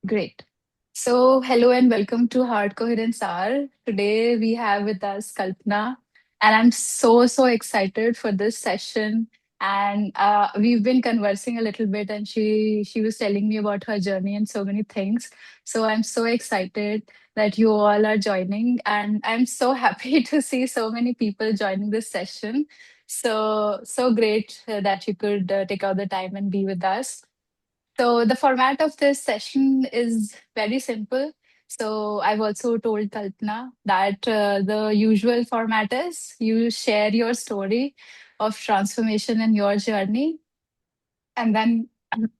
Great. So, hello and welcome to Heart Coherence Hour. Today we have with us Kalpana, and I'm so excited for this session. And we've been conversing a little bit, and she was telling me about her journey and so many things. So I'm so excited that you all are joining, and I'm so happy to see so many people joining this session. So great that you could take out the time and be with us. So the format of this session is very simple. So I've also told Kalpana that the usual format is you share your story of transformation in your journey, and then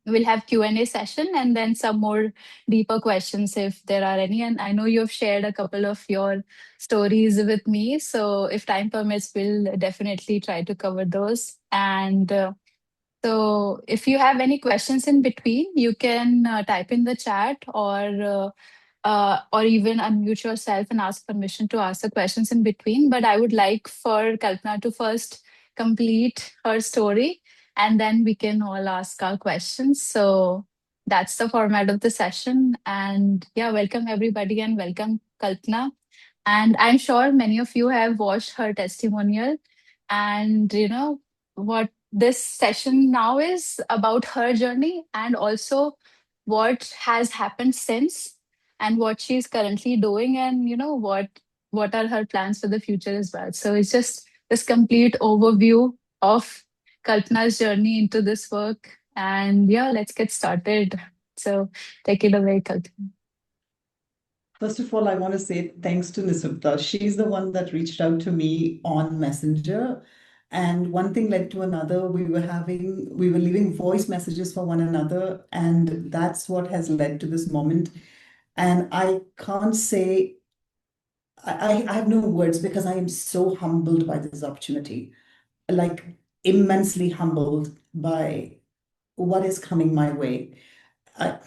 we'll have Q&A session and then some more deeper questions if there are any. And I know you've shared a couple of your stories with me. So if time permits, we'll definitely try to cover those. And so, if you have any questions in between, you can type in the chat or even unmute yourself and ask permission to ask the questions in between. But I would like for Kalpana to first complete her story, and then we can all ask our questions. So that's the format of the session. And yeah, welcome everybody and welcome Kalpana. And I'm sure many of you have watched her testimonial. And you know what this session now is about her journey and also what has happened since and what she's currently doing and what are her plans for the future as well. So it's just this complete overview of Kalpana's journey into this work. And yeah, let's get started. So take it away, Kalpana. First of all, I want to say thanks to Nisubta. She's the one that reached out to me on Messenger. And one thing led to another. We were leaving voice messages for one another. And that's what has led to this moment. And I can't say, I have no words because I am so humbled by this opportunity, like immensely humbled by what is coming my way. I,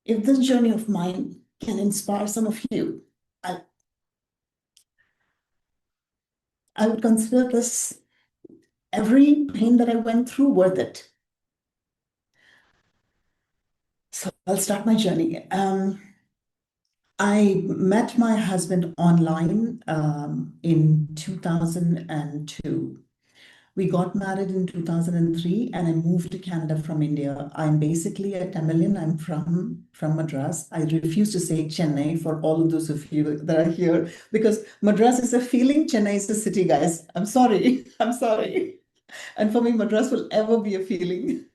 if this journey of mine can inspire some of you, I, I would consider this every pain that I went through worth it. So I'll start my journey. I met my husband online in 2002. We got married in 2003 and I moved to Canada from India. I'm basically a Tamilian. I'm from Madras. I refuse to say Chennai for all of those of you that are here because Madras is a feeling, Chennai is a city, guys. I'm sorry. I'm sorry. And for me, Madras will ever be a feeling.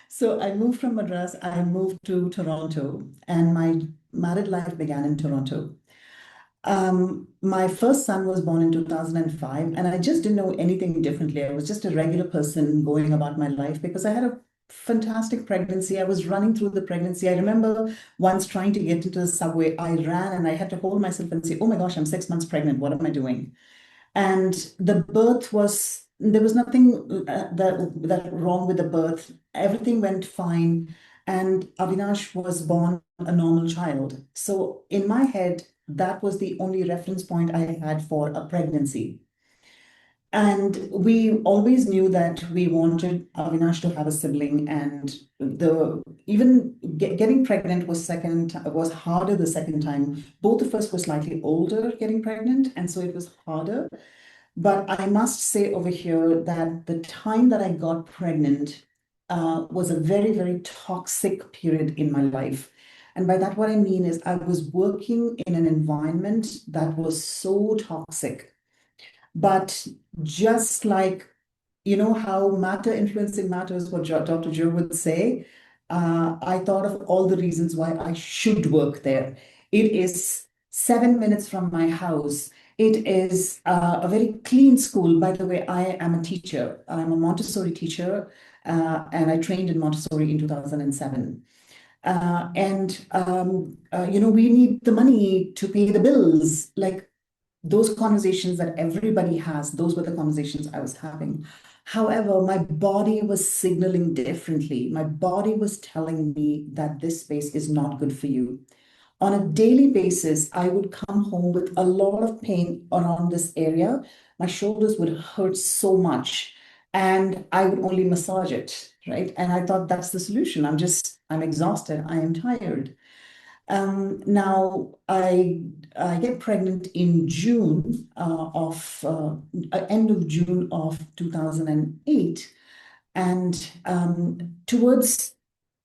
So I moved from Madras, I moved to Toronto, and my married life began in Toronto. My first son was born in 2005, and I just didn't know anything differently. I was just a regular person going about my life because I had a fantastic pregnancy. I was running through the pregnancy. I remember once trying to get into the subway, I ran and I had to hold myself and say, oh my gosh, I'm 6 months pregnant. What am I doing? And the birth was there was nothing that wrong with the birth. Everything went fine, and Avinash was born a normal child. So in my head, that was the only reference point I had for a pregnancy. And we always knew that we wanted Avinash to have a sibling, and the even getting pregnant was harder the second time. Both of us were slightly older getting pregnant, and so it was harder. But I must say over here that the time that I got pregnant was a very toxic period in my life. And by that, what I mean is I was working in an environment that was so toxic. But just like, you know, how matter influencing matter is what Dr. Joe would say, I thought of all the reasons why I should work there. It is 7 minutes from my house. It is a very clean school. By the way, I am a teacher. I'm a Montessori teacher, and I trained in Montessori in 2007. We need the money to pay the bills. Like those conversations that everybody has, those were the conversations I was having. However, my body was signaling differently. My body was telling me that this space is not good for you. On a daily basis, I would come home with a lot of pain around this area. My shoulders would hurt so much. and I would only massage it, right? And I thought that's the solution. I'm exhausted. I am tired. Now I get pregnant in June of end of June of 2008, and towards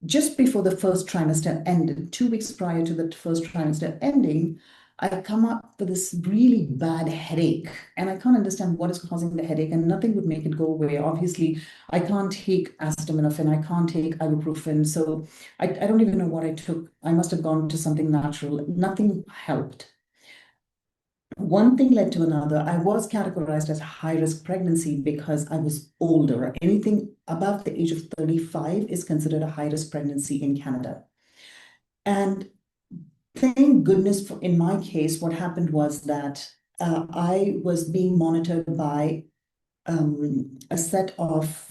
just before the first trimester ended, 2 weeks prior to the first trimester ending, I come up with this really bad headache, and I can't understand what is causing the headache, and nothing would make it go away. Obviously, I can't take acetaminophen, I can't take ibuprofen, so I don't even know what I took. I must have gone to something natural. Nothing helped. One thing led to another. I was categorized as high risk pregnancy because I was older. Anything above the age of 35 is considered a high risk pregnancy in Canada. And thank goodness for, in my case, what happened was that I was being monitored by a set of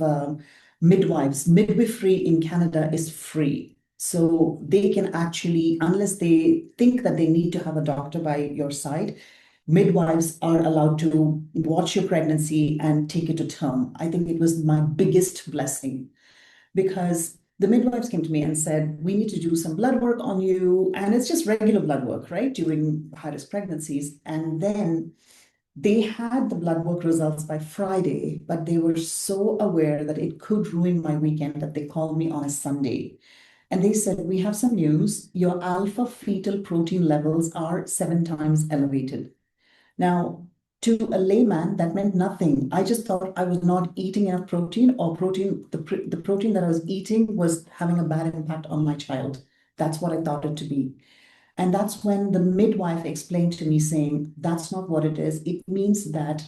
midwives. Midwifery in Canada is free. So they can actually, unless they think that they need to have a doctor by your side, midwives are allowed to watch your pregnancy and take it to term. I think it was my biggest blessing because the midwives came to me and said, we need to do some blood work on you. And it's just regular blood work, right? During high risk pregnancies. And then they had the blood work results by Friday, but they were so aware that it could ruin my weekend that they called me on a Sunday. And they said, we have some news. Your alpha fetal protein levels are 7 times elevated. Now, to a layman, that meant nothing. I just thought I was not eating enough protein, or the protein that I was eating was having a bad impact on my child. That's what I thought it to be. And that's when the midwife explained to me, saying, that's not what it is. It means that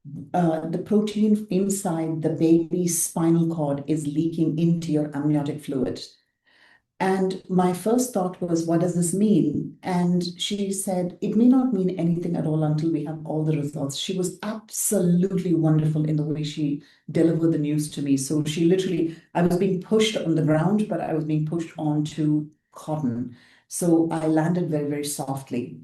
the protein inside the baby's spinal cord is leaking into your amniotic fluid. And my first thought was, what does this mean? And she said, it may not mean anything at all until we have all the results. She was absolutely wonderful in the way she delivered the news to me. So she literally, I was being pushed on the ground, but I was being pushed onto cotton. So I landed very, very softly.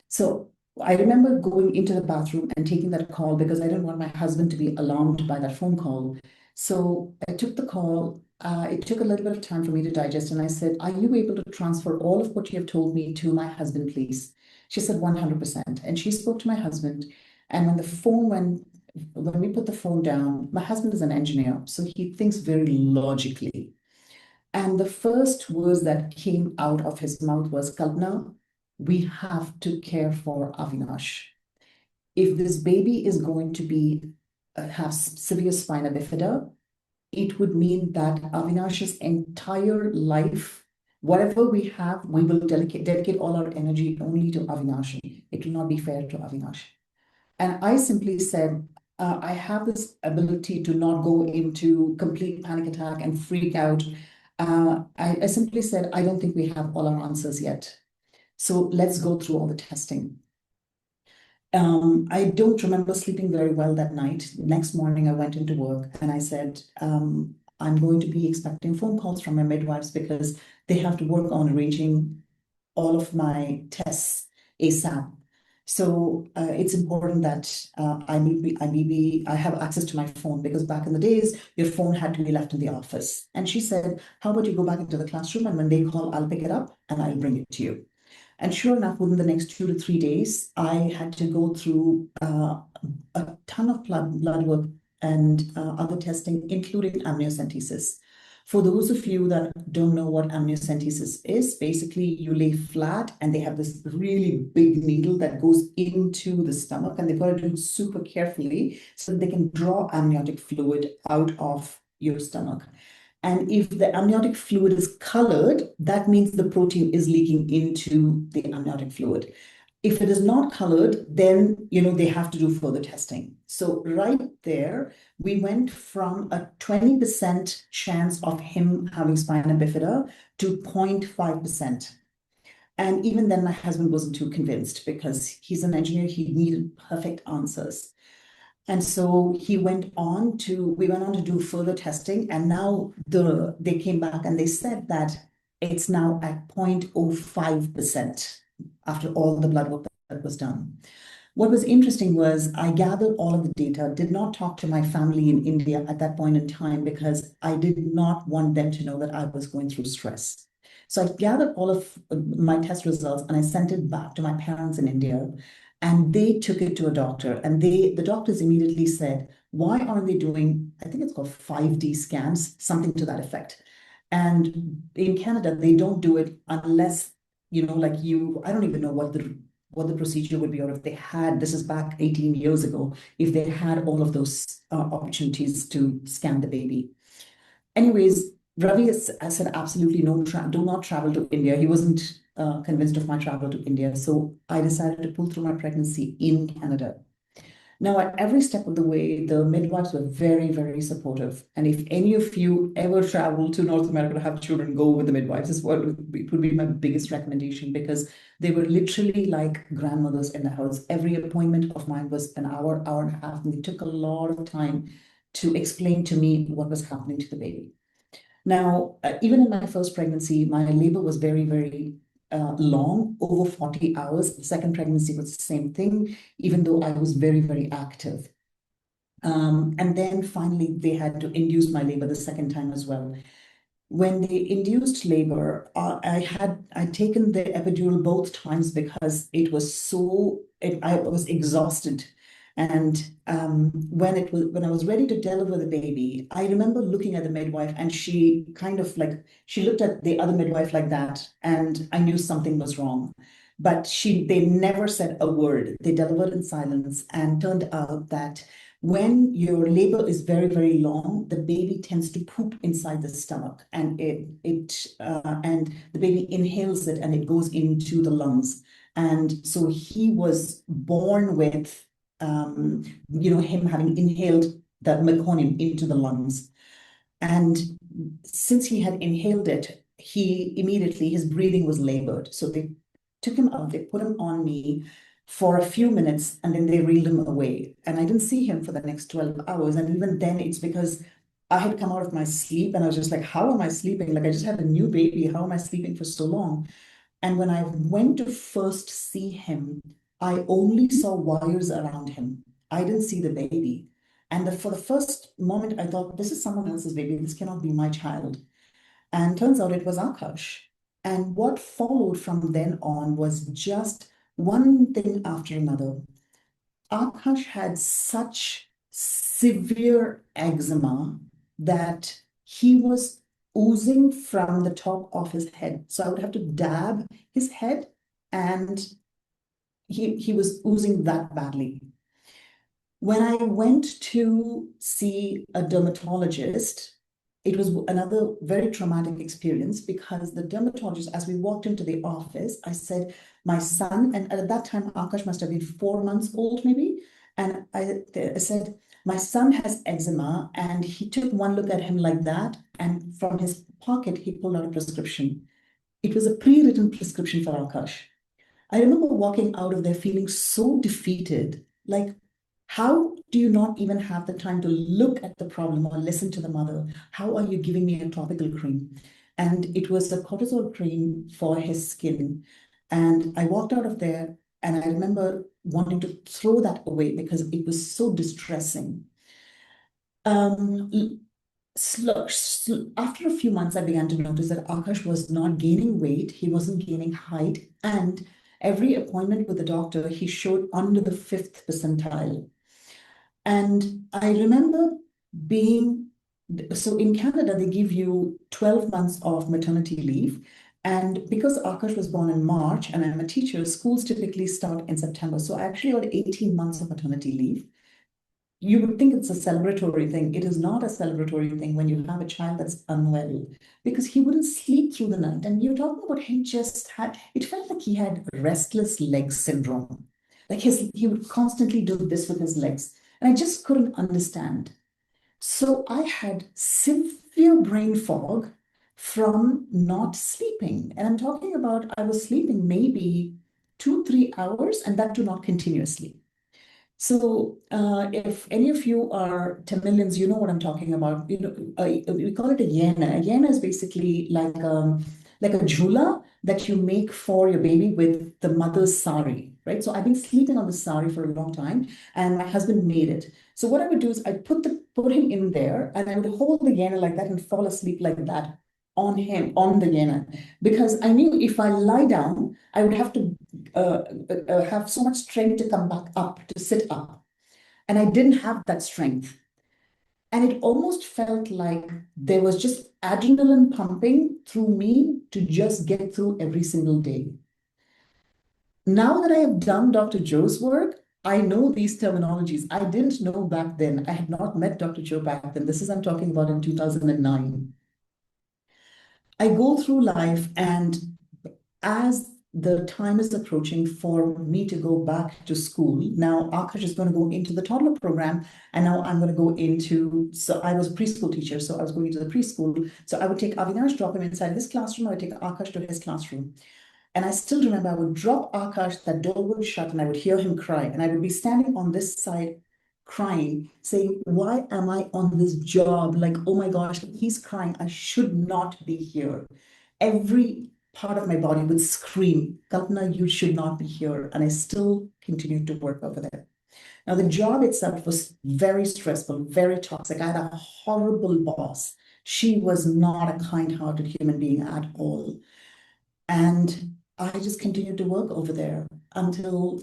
So I remember going into the bathroom and taking that call because I didn't want my husband to be alarmed by that phone call. So I took the call. It took a little bit of time for me to digest. And I said, are you able to transfer all of what you have told me to my husband, please? She said 100%. And she spoke to my husband. And when we put the phone down, my husband is an engineer, so he thinks very logically. And the first words that came out of his mouth was, Kalpana, we have to care for Avinash. If this baby is going to be have severe spina bifida, it would mean that Avinash's entire life, whatever we have, we will dedicate all our energy only to Avinash. It will not be fair to Avinash. And I simply said, I have this ability to not go into complete panic attack and freak out. I simply said, I don't think we have all our answers yet. So let's go through all the testing. I don't remember sleeping very well that night. Next morning, I went into work and I said, I'm going to be expecting phone calls from my midwives because they have to work on arranging all of my tests ASAP. So it's important that I have access to my phone because back in the days, your phone had to be left in the office. And she said, how about you go back into the classroom and when they call, I'll pick it up and I'll bring it to you. And sure enough, within the next 2 to 3 days, I had to go through a ton of blood work and other testing, including amniocentesis. For those of you that don't know what amniocentesis is, basically you lay flat and they have this really big needle that goes into the stomach, and they've got to do it super carefully so that they can draw amniotic fluid out of your stomach. And if the amniotic fluid is colored, that means the protein is leaking into the amniotic fluid. If it is not colored, then they have to do further testing. So right there, we went from a 20% chance of him having spina bifida to 0.5%. And even then, my husband wasn't too convinced because he's an engineer. He needed perfect answers. And so we went on to do further testing, and now they came back and they said that it's now at 0.05% after all the blood work that was done. What was interesting was I gathered all of the data, did not talk to my family in India at that point in time because I did not want them to know that I was going through stress. So I gathered all of my test results and I sent it back to my parents in India, and they took it to a doctor, and the doctors immediately said, why aren't they doing, I think it's called 5D scans, something to that effect. And in Canada, they don't do it unless, like I don't even know what the procedure would be, or if they had, this is back 18 years ago, if they had all of those opportunities to scan the baby. Anyways, Ravi has said absolutely no, do not travel to India. He wasn't convinced of my travel to India. So I decided to pull through my pregnancy in Canada. Now, at every step of the way, the midwives were very, very supportive. And if any of you ever travel to North America to have children, go with the midwives. Is what it would be my biggest recommendation, because they were literally like grandmothers in the house. Every appointment of mine was an hour, hour and a half, and they took a lot of time to explain to me what was happening to the baby. Now, even in my first pregnancy, my labor was very, very long, over 40 hours. The second pregnancy was the same thing, even though I was very, very active. And then finally, they had to induce my labor the second time as well. When they induced labor, I'd taken the epidural both times because I was exhausted. And when I was ready to deliver the baby, I remember looking at the midwife, and she kind of like she looked at the other midwife like that, and I knew something was wrong. But they never said a word. They delivered in silence, and turned out that when your labor is very, very long, the baby tends to poop inside the stomach, and and the baby inhales it and it goes into the lungs. And so he was born with, him having inhaled that meconium into the lungs. And since he had inhaled it, his breathing was labored. So they took him out, they put him on me for a few minutes, and then they reeled him away. And I didn't see him for the next 12 hours. And even then, it's because I had come out of my sleep and I was just like, how am I sleeping? Like, I just had a new baby. How am I sleeping for so long? And when I went to first see him, I only saw wires around him. I didn't see the baby. And for the first moment, I thought, this is someone else's baby. This cannot be my child. And turns out it was Akash. And what followed from then on was just one thing after another. Akash had such severe eczema that he was oozing from the top of his head. So I would have to dab his head, and he was oozing that badly. When I went to see a dermatologist, it was another very traumatic experience, because the dermatologist, as we walked into the office, I said, my son, and at that time, Akash must have been 4 months old, maybe. And I said, my son has eczema. And he took one look at him like that. And from his pocket, he pulled out a prescription. It was a pre-written prescription for Akash. I remember walking out of there feeling so defeated. Like, how do you not even have the time to look at the problem or listen to the mother? How are you giving me a topical cream? And it was a cortisol cream for his skin. And I walked out of there, and I remember wanting to throw that away because it was so distressing. Um, After a few months, I began to notice that Akash was not gaining weight, he wasn't gaining height, and every appointment with the doctor, he showed under the fifth percentile. And I remember being, so in Canada, they give you 12 months of maternity leave. And because Akash was born in March and I'm a teacher, schools typically start in September. So I actually got 18 months of maternity leave. You would think it's a celebratory thing. It is not a celebratory thing when you have a child that's unwell, because he wouldn't sleep through the night. And you're talking about him just had, it felt like he had restless leg syndrome. Like he would constantly do this with his legs. And I just couldn't understand. So I had severe brain fog from not sleeping. And I'm talking about I was sleeping maybe 2, 3 hours, and that too not continuously. So, if any of you are Tamilians, you know what I'm talking about. We call it a yena. A yena is basically like a jhula that you make for your baby with the mother's sari. right? So I've been sleeping on the sari for a long time, and my husband made it. So what I would do is I'd put him in there, and I would hold the yena like that and fall asleep like that on him, on the yena, because I knew if I lie down, I would have to have so much strength to come back up, to sit up. And I didn't have that strength. And it almost felt like there was just adrenaline pumping through me to just get through every single day. Now that I have done Dr. Joe's work, I know these terminologies. I didn't know back then. I had not met Dr. Joe back then. This is, I'm talking about in 2009. I go through life, and as the time is approaching for me to go back to school, now Akash is going to go into the toddler program, and now I'm going to go into, so I was a preschool teacher, so I was going into the preschool. So I would take Avinash, drop him inside his classroom, I would take Akash to his classroom. And I still remember I would drop Akash, that door would shut, and I would hear him cry. And I would be standing on this side crying, saying, why am I on this job? Like, oh my gosh, he's crying. I should not be here. Every part of my body would scream, Kalpana, you should not be here. And I still continued to work over there. Now, the job itself was very stressful, very toxic. I had a horrible boss. She was not a kind-hearted human being at all. And I just continued to work over there until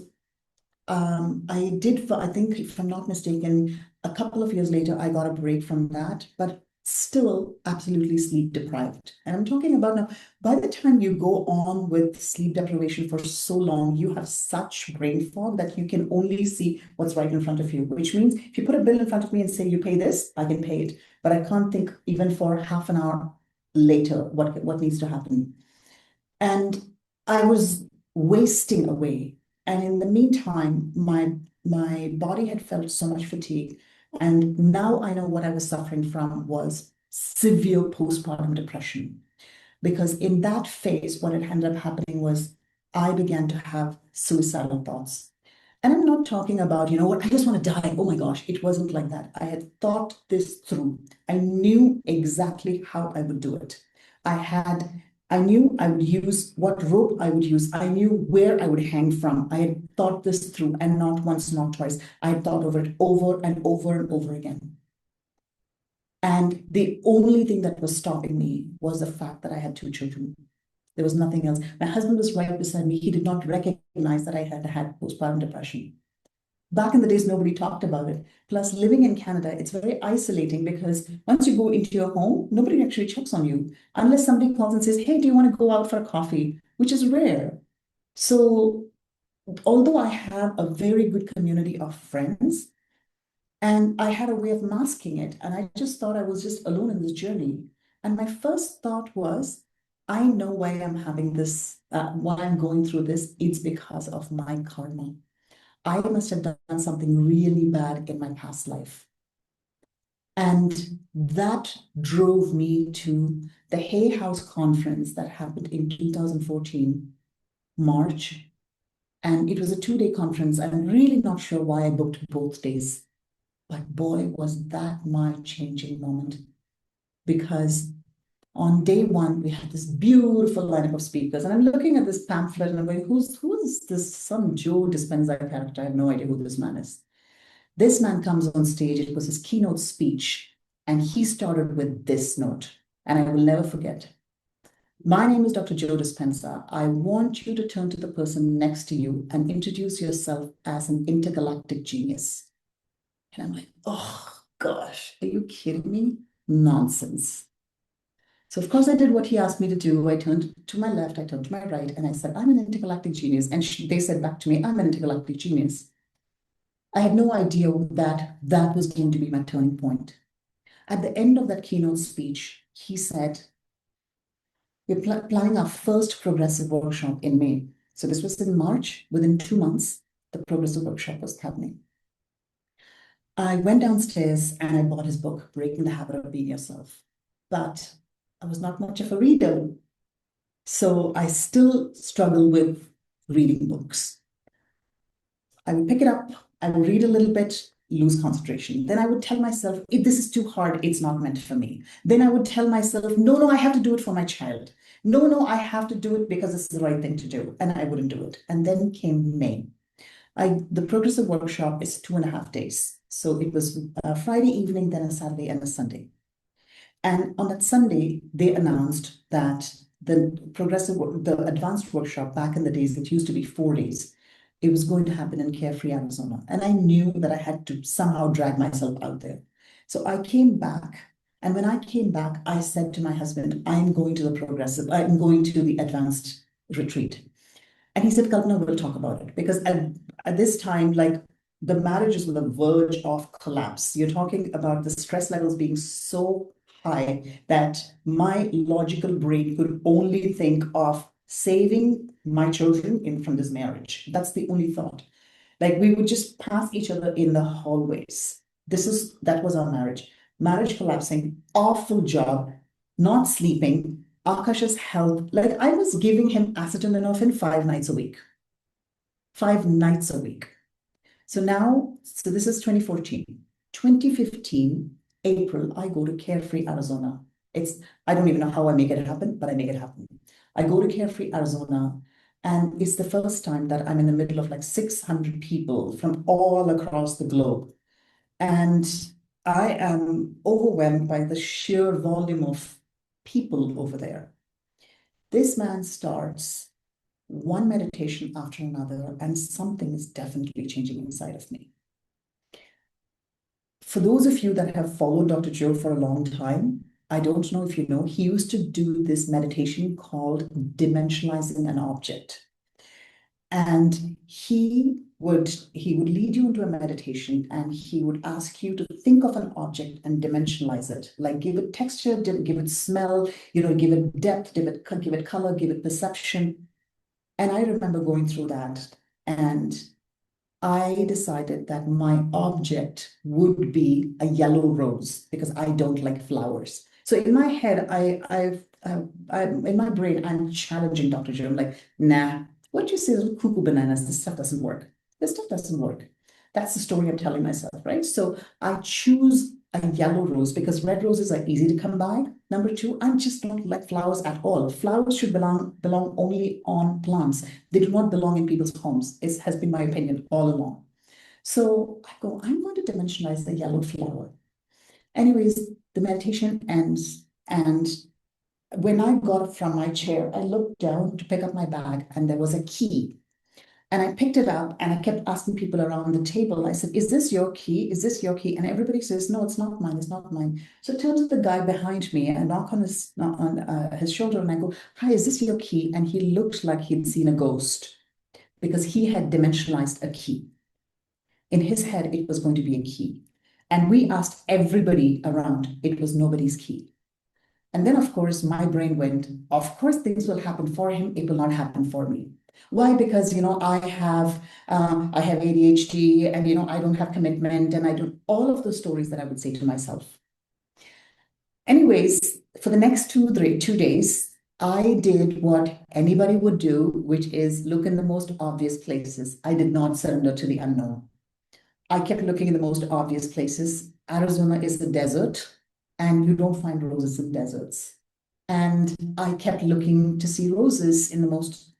I did, I think, if I'm not mistaken, a couple of years later, I got a break from that, but still absolutely sleep deprived. And I'm talking about now, by the time you go on with sleep deprivation for so long, you have such brain fog that you can only see what's right in front of you, which means if you put a bill in front of me and say, you pay this, I can pay it. But I can't think even for half an hour later what needs to happen. And I was wasting away. And in the meantime, my body had felt so much fatigue. And now I know what I was suffering from was severe postpartum depression. Because in that phase, what had ended up happening was I began to have suicidal thoughts. And I'm not talking about, you know what, I just want to die. Oh my gosh, it wasn't like that. I had thought this through. I knew exactly how I would do it. I had, I knew I would use what rope I would use. I knew where I would hang from. I had thought this through, and not once, not twice. I had thought over it over and over and over again. And the only thing that was stopping me was the fact that I had two children. There was nothing else. My husband was right beside me. He did not recognize that I had had postpartum depression. Back in the days, nobody talked about it. Plus, living in Canada, it's very isolating because once you go into your home, nobody actually checks on you unless somebody calls and says, hey, do you want to go out for a coffee? Which is rare. So, although I have a very good community of friends, and I had a way of masking it, and I just thought I was just alone in this journey. And my first thought was, I know why I'm having this, why I'm going through this. It's because of my karma. I must have done something really bad in my past life. And that drove me to the Hay House conference that happened in 2014, March. And it was a 2-day conference. I'm really not sure why I booked both days. But boy, was that my changing moment. Because on day one, we had this beautiful lineup of speakers. And I'm looking at this pamphlet and I'm going, who is this? Some Joe Dispenza character. I have no idea who this man is. This man comes on stage. It was his keynote speech. And he started with this note. And I will never forget. My name is Dr. Joe Dispenza. I want you to turn to the person next to you and introduce yourself as an intergalactic genius. And I'm like, oh gosh, are you kidding me? Nonsense. So of course I did what he asked me to do. I turned to my left, I turned to my right, and I said, I'm an intergalactic genius. And they said back to me, I'm an intergalactic genius. I had no idea that that was going to be my turning point. At the end of that keynote speech, he said, we're planning our first progressive workshop in May. So this was in March. Within 2 months, the progressive workshop was happening. I went downstairs and I bought his book, Breaking the Habit of Being Yourself. But I was not much of a reader. So I still struggle with reading books. I would pick it up, I would read a little bit, lose concentration. Then I would tell myself, if this is too hard, it's not meant for me. Then I would tell myself, no, I have to do it for my child. No, I have to do it because it's the right thing to do. And I wouldn't do it. And then came May. The progressive workshop is 2.5 days. So it was a Friday evening, then a Saturday and a Sunday. And on that Sunday, they announced that the advanced workshop back in the days, it used to be 4 days. It was going to happen in Carefree, Arizona. And I knew that I had to somehow drag myself out there. So I came back. And when I came back, I said to my husband, I'm going to the advanced retreat. And he said, Kalpana, we'll talk about it. Because at this time, like the marriage is on the verge of collapse. You're talking about the stress levels being so high that my logical brain could only think of saving my children from this marriage. That's the only thought. Like we would just pass each other in the hallways. That was our marriage. Marriage collapsing, awful job, not sleeping, Akash's health. Like I was giving him acetaminophen 5 nights a week. 5 nights a week. So this is 2014. 2015, April, I go to Carefree, Arizona. I don't even know how I make it happen, but I make it happen. I go to Carefree, Arizona, and it's the first time that I'm in the middle of like 600 people from all across the globe. And I am overwhelmed by the sheer volume of people over there. This man starts one meditation after another, and something is definitely changing inside of me. For those of you that have followed Dr. Joe for a long time, I don't know if you know, he used to do this meditation called dimensionalizing an object. And he would lead you into a meditation and he would ask you to think of an object and dimensionalize it, like give it texture, give it smell, give it depth, give it color, give it perception. And I remember going through that, and I decided that my object would be a yellow rose because I don't like flowers. So in my head, in my brain, I'm challenging Dr. Joe. I'm like, nah, what you say is cuckoo bananas. This stuff doesn't work. This stuff doesn't work. That's the story I'm telling myself, right? So I choose a yellow rose because red roses are easy to come by. Number two, I'm just not like flowers at all. Flowers should belong only on plants. They do not belong in people's homes. It has been my opinion all along. So I go, I'm going to dimensionalize the yellow flower. Anyways, the meditation ends. And when I got up from my chair, I looked down to pick up my bag and there was a key. And I picked it up and I kept asking people around the table. I said, is this your key? Is this your key? And everybody says, no, it's not mine. It's not mine. So I turn to the guy behind me and I knock on his shoulder and I go, hi, is this your key? And he looked like he'd seen a ghost because he had dimensionalized a key. In his head, it was going to be a key. And we asked everybody around, it was nobody's key. And then, of course, my brain went, of course, things will happen for him. It will not happen for me. Why? Because, I have ADHD and, I don't have commitment and I don't, all of the stories that I would say to myself. Anyways, for the next 2 days, I did what anybody would do, which is look in the most obvious places. I did not surrender to the unknown. I kept looking in the most obvious places. Arizona is the desert, and you don't find roses in deserts. And I kept looking to see roses in the most,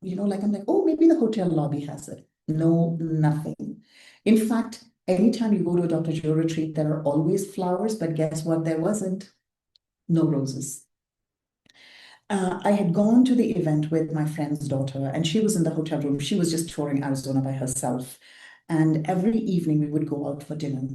I'm like, oh, maybe the hotel lobby has it. No, nothing. In fact, anytime you go to a Dr. Joe retreat, there are always flowers, but guess what? There wasn't. No roses. I had gone to the event with my friend's daughter, and she was in the hotel room. She was just touring Arizona by herself. And every evening we would go out for dinner.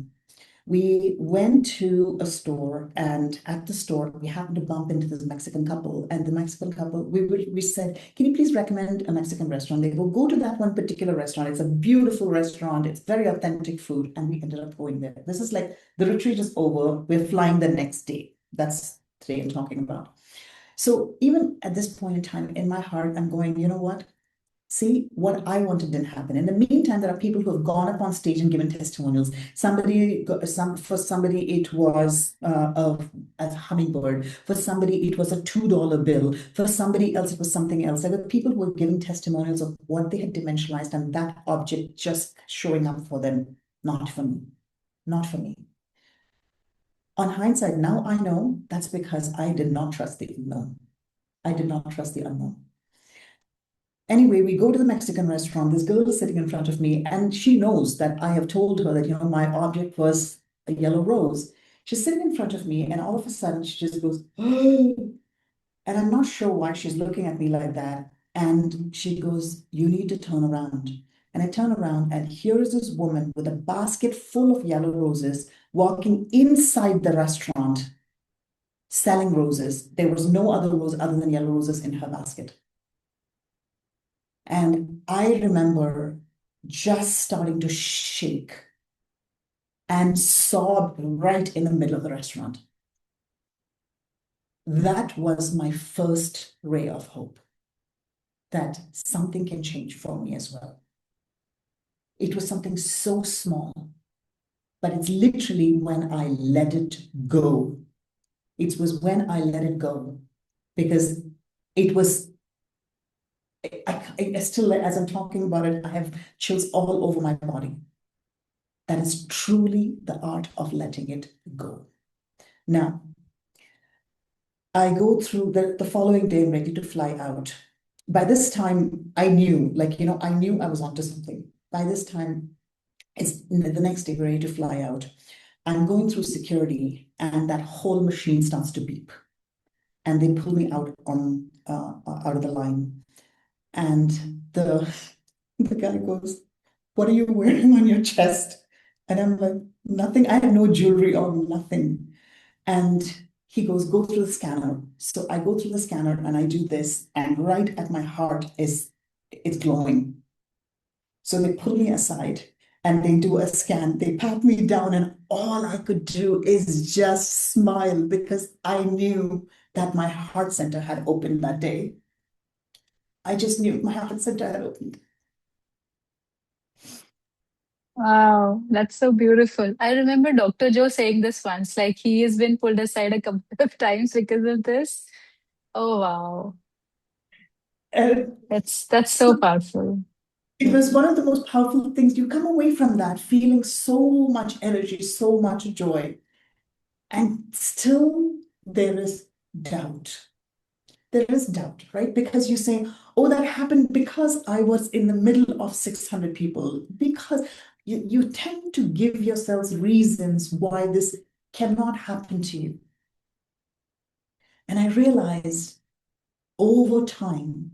We went to a store, and at the store, we happened to bump into this Mexican couple. And the Mexican couple, we said, can you please recommend a Mexican restaurant? They go to that one particular restaurant. It's a beautiful restaurant. It's very authentic food. And we ended up going there. This is like the retreat is over. We're flying the next day. That's today I'm talking about. So even at this point in time, in my heart, I'm going, you know what? See, what I wanted didn't happen. In the meantime, there are people who have gone up on stage and given testimonials. For somebody, it was a hummingbird. For somebody, it was a $2 bill. For somebody else, it was something else. There were people who were giving testimonials of what they had dimensionalized and that object just showing up for them. Not for me. Not for me. On hindsight, now I know that's because I did not trust the unknown. I did not trust the unknown. Anyway, we go to the Mexican restaurant. This girl is sitting in front of me, and she knows that I have told her that, my object was a yellow rose. She's sitting in front of me, and all of a sudden she just goes, oh, and I'm not sure why she's looking at me like that. And she goes, you need to turn around. And I turn around, and here is this woman with a basket full of yellow roses walking inside the restaurant selling roses. There was no other rose other than yellow roses in her basket. And I remember just starting to shake and sob right in the middle of the restaurant. That was my first ray of hope that something can change for me as well. It was something so small, but it's literally when I let it go. It was when I let it go because it was, I still, as I'm talking about it, I have chills all over my body. That is truly the art of letting it go. Now, I go through the following day, I'm ready to fly out. By this time, I knew, I knew I was onto something. By this time, it's the next day, we're ready to fly out. I'm going through security, and that whole machine starts to beep. And they pull me out out of the line. And the guy goes, what are you wearing on your chest? And I'm like, nothing. I have no jewelry on, nothing. And he goes, go through the scanner. So I go through the scanner and I do this, and right at my heart it's glowing. So they pull me aside and they do a scan. They pat me down, and all I could do is just smile because I knew that my heart center had opened that day. I just knew my heart center had opened. Wow, that's so beautiful. I remember Dr. Joe saying this once, like he has been pulled aside a couple of times because of this. Oh wow. And That's so so powerful. it was one of the most powerful things. You come away from that feeling so much energy, so much joy, and still there is doubt. There is doubt, right? Because you say, oh, that happened because I was in the middle of 600 people, because you tend to give yourselves reasons why this cannot happen to you. And I realized over time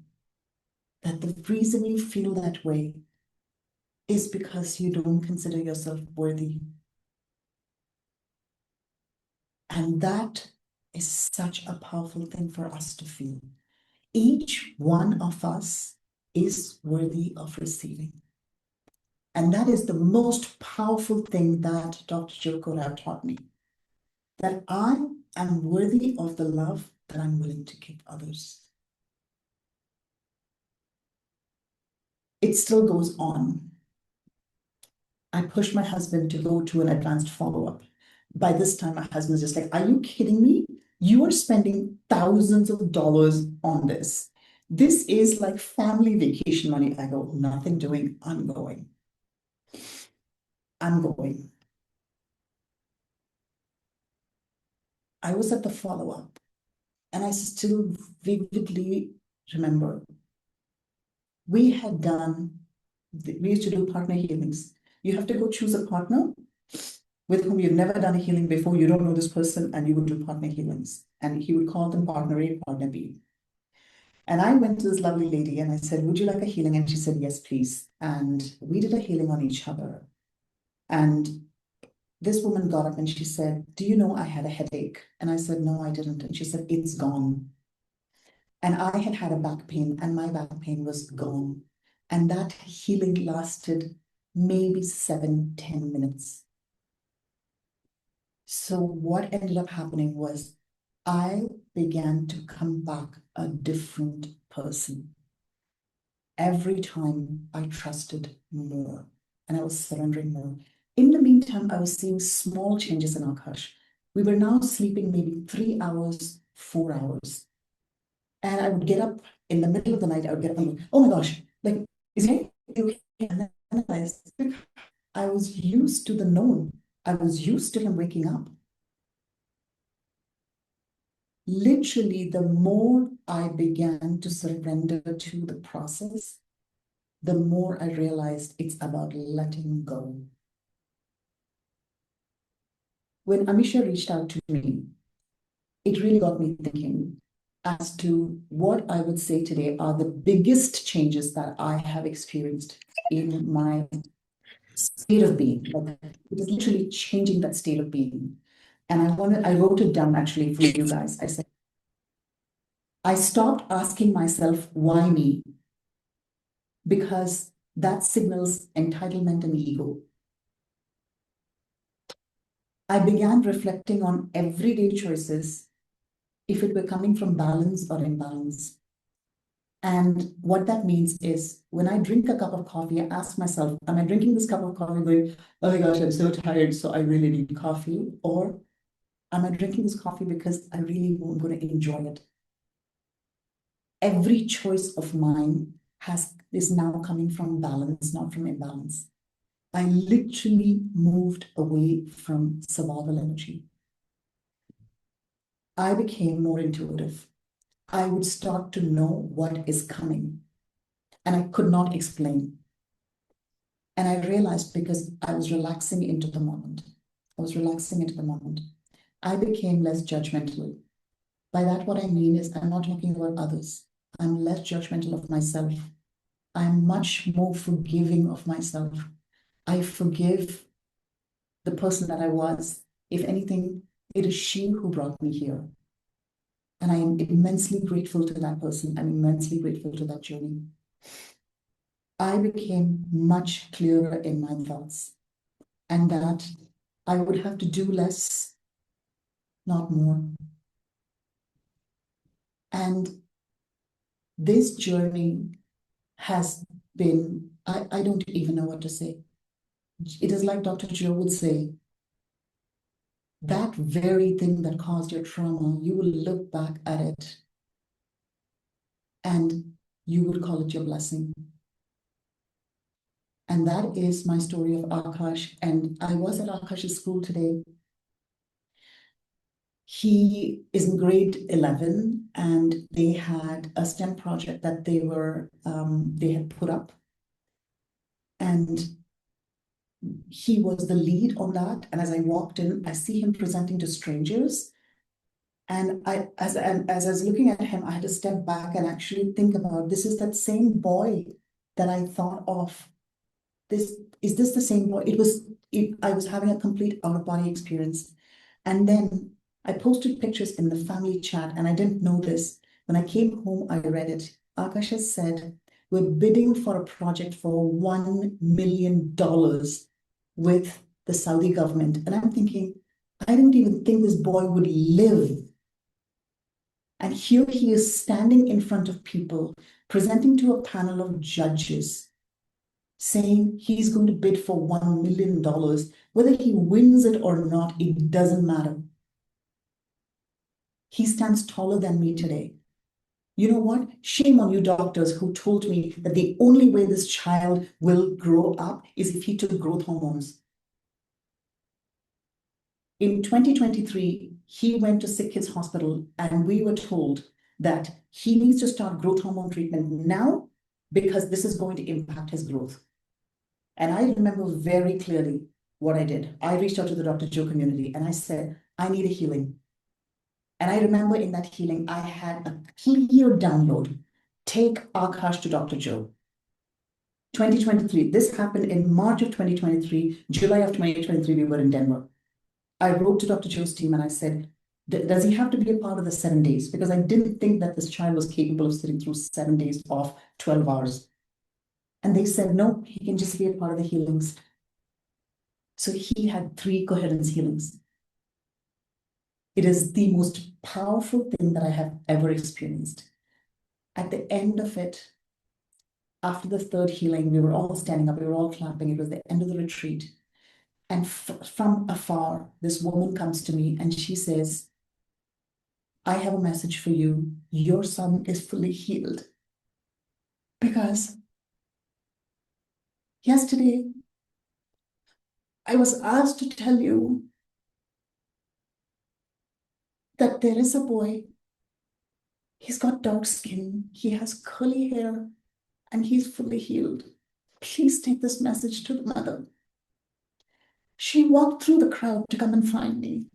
that the reason you feel that way is because you don't consider yourself worthy. And that is such a powerful thing for us to feel. Each one of us is worthy of receiving. And that is the most powerful thing that Dr. Joe could have taught me, that I am worthy of the love that I'm willing to give others. It still goes on. I pushed my husband to go to an advanced follow-up. By this time, my husband's just like, are you kidding me? You are spending thousands of dollars on this. This is like family vacation money. I go, nothing doing. I'm going. I'm going. I was at the follow-up, and I still vividly remember we used to do partner healings. You have to go choose a partner with whom you've never done a healing before. You don't know this person, and you would do partner healings. And he would call them partner A, partner B. And I went to this lovely lady and I said, would you like a healing? And she said, yes, please. And we did a healing on each other. And this woman got up and she said, do you know I had a headache? And I said, no, I didn't. And she said, it's gone. And I had had a back pain, and my back pain was gone. And that healing lasted maybe 7, 10 minutes. So what ended up happening was I began to come back a different person. Every time I trusted more and I was surrendering more. In the meantime, I was seeing small changes in Akash. We were now sleeping maybe 3 hours, 4 hours. And I would get up in the middle of the night, I would get up and go, oh my gosh, like, is it okay? And then I realized I was used to the known. I was used to him waking up. literally, the more I began to surrender to the process, the more I realized it's about letting go. When Amisha reached out to me, it really got me thinking as to what I would say today are the biggest changes that I have experienced in my state of being. Like, it is literally changing that state of being. And I wrote it down actually for you guys. I said, I stopped asking myself, why me? Because that signals entitlement and ego. I began reflecting on everyday choices, if it were coming from balance or imbalance. And what that means is when I drink a cup of coffee, I ask myself, am I drinking this cup of coffee going, oh my gosh, I'm so tired, so I really need coffee? Or am I drinking this coffee because I really am going to enjoy it? Every choice of mine is now coming from balance, not from imbalance. I literally moved away from survival energy. I became more intuitive. I would start to know what is coming, and I could not explain. And I realized because I was relaxing into the moment. I was relaxing into the moment. I became less judgmental. By that, what I mean is I'm not talking about others. I'm less judgmental of myself. I'm much more forgiving of myself. I forgive the person that I was. If anything, it is she who brought me here. And I am immensely grateful to that person. I'm immensely grateful to that journey. I became much clearer in my thoughts, and that I would have to do less, not more. And this journey has been, I don't even know what to say. It is like Dr. Joe would say, that very thing that caused your trauma, you will look back at it and you would call it your blessing. And that is my story of Akash. And I was at Akash's school today. He is in grade 11, and they had a STEM project that they had put up. And he was the lead on that. And as I walked in, I see him presenting to strangers. And as I was looking at him, I had to step back and actually think about, this is that same boy that I thought of. Is this the same boy? I was having a complete out of body experience. And then I posted pictures in the family chat, and I didn't know this. When I came home, I read it. Akash has said, we're bidding for a project for $1 million with the Saudi government. And I'm thinking, I didn't even think this boy would live. And here he is standing in front of people, presenting to a panel of judges, saying he's going to bid for $1 million. Whether he wins it or not, it doesn't matter. He stands taller than me today. You know what? Shame on you doctors who told me that the only way this child will grow up is if he took growth hormones. In 2023, he went to Sick Kids Hospital, and we were told that he needs to start growth hormone treatment now because this is going to impact his growth. And I remember very clearly what I did. I reached out to the Dr. Joe community and I said, I need a healing. And I remember in that healing, I had a clear download. Take Akash to Dr. Joe. 2023, this happened in March of 2023, July of 2023, we were in Denver. I wrote to Dr. Joe's team and I said, does he have to be a part of the 7 days? Because I didn't think that this child was capable of sitting through 7 days of 12 hours. And they said, no, he can just be a part of the healings. So he had 3 coherence healings. It is the most powerful thing that I have ever experienced. At the end of it, after the 3rd healing, we were all standing up, we were all clapping. It was the end of the retreat. And from afar, this woman comes to me and she says, I have a message for you. Your son is fully healed. Because yesterday, I was asked to tell you that there is a boy He's got dark skin, he has curly hair, and he's fully healed. Please take this message to the mother. She walked through the crowd to come and find me.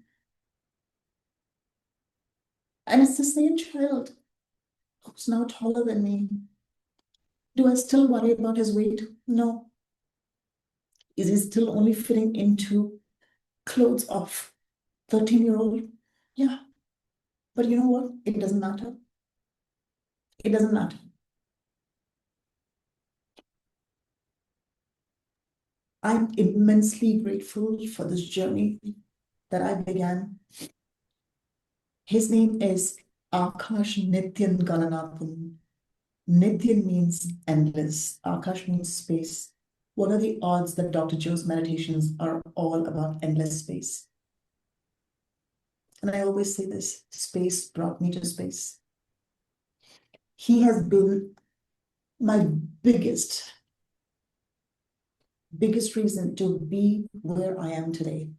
And it's the same child who's now taller than me. Do I still worry about his weight? No. Is he still only fitting into clothes of 13-year-old? Yeah. But you know what? It doesn't matter. It doesn't matter. I'm immensely grateful for this journey that I began. His name is Akash Nityan Galanathan. Nityan means endless. Akash means space. What are the odds that Dr. Joe's meditations are all about endless space? And I always say this, space brought me to space. He has been my biggest reason to be where I am today.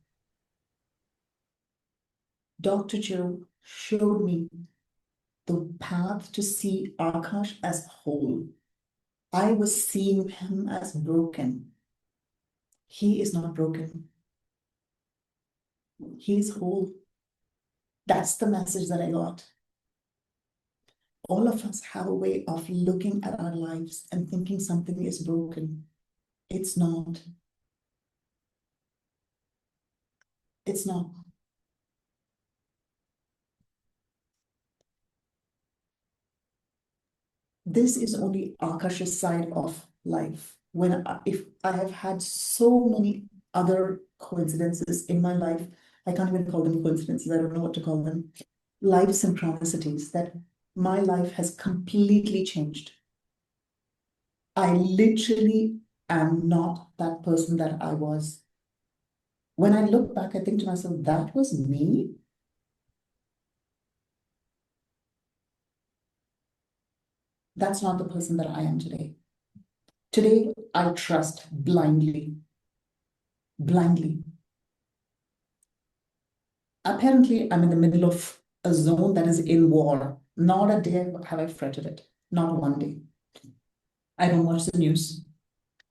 Dr. Joe showed me the path to see Akash as whole. I was seeing him as broken. He is not broken. He is whole. That's the message that I got. All of us have a way of looking at our lives and thinking something is broken. It's not. It's not. This is only Akash's side of life. If I have had so many other coincidences in my life, I can't even call them coincidences. I don't know what to call them. Life synchronicities that my life has completely changed. I literally am not that person that I was. When I look back, I think to myself, that was me. That's not the person that I am today. Today, I trust blindly, blindly. Apparently, I'm in the middle of a zone that is in war. Not a day have I fretted it. Not one day. I don't watch the news.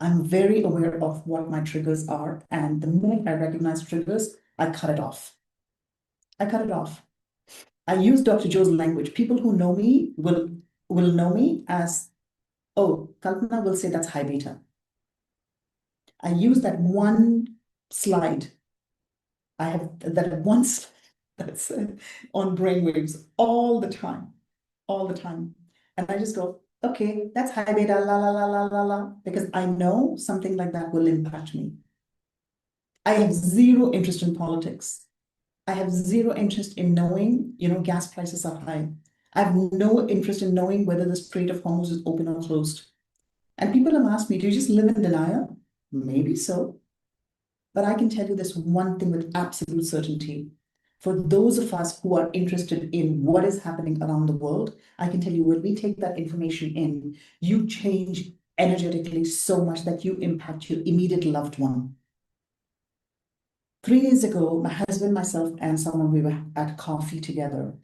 I'm very aware of what my triggers are. And the minute I recognize triggers, I cut it off. I cut it off. I use Dr. Joe's language. People who know me will know me as, oh, Kalpana will say that's high beta. I use that one slide. I have that one slide that's on brainwaves all the time. And I just go, okay, that's high beta, la, la, la, la, la, la, because I know something like that will impact me. I have zero interest in politics. I have zero interest in knowing, gas prices are high. I have no interest in knowing whether the Strait of Hormuz is open or closed. And people have asked me, do you just live in denial? Maybe so. But I can tell you this one thing with absolute certainty. For those of us who are interested in what is happening around the world, I can tell you when we take that information in, you change energetically so much that you impact your immediate loved one. 3 days ago, my husband, myself, and someone, we were at coffee together.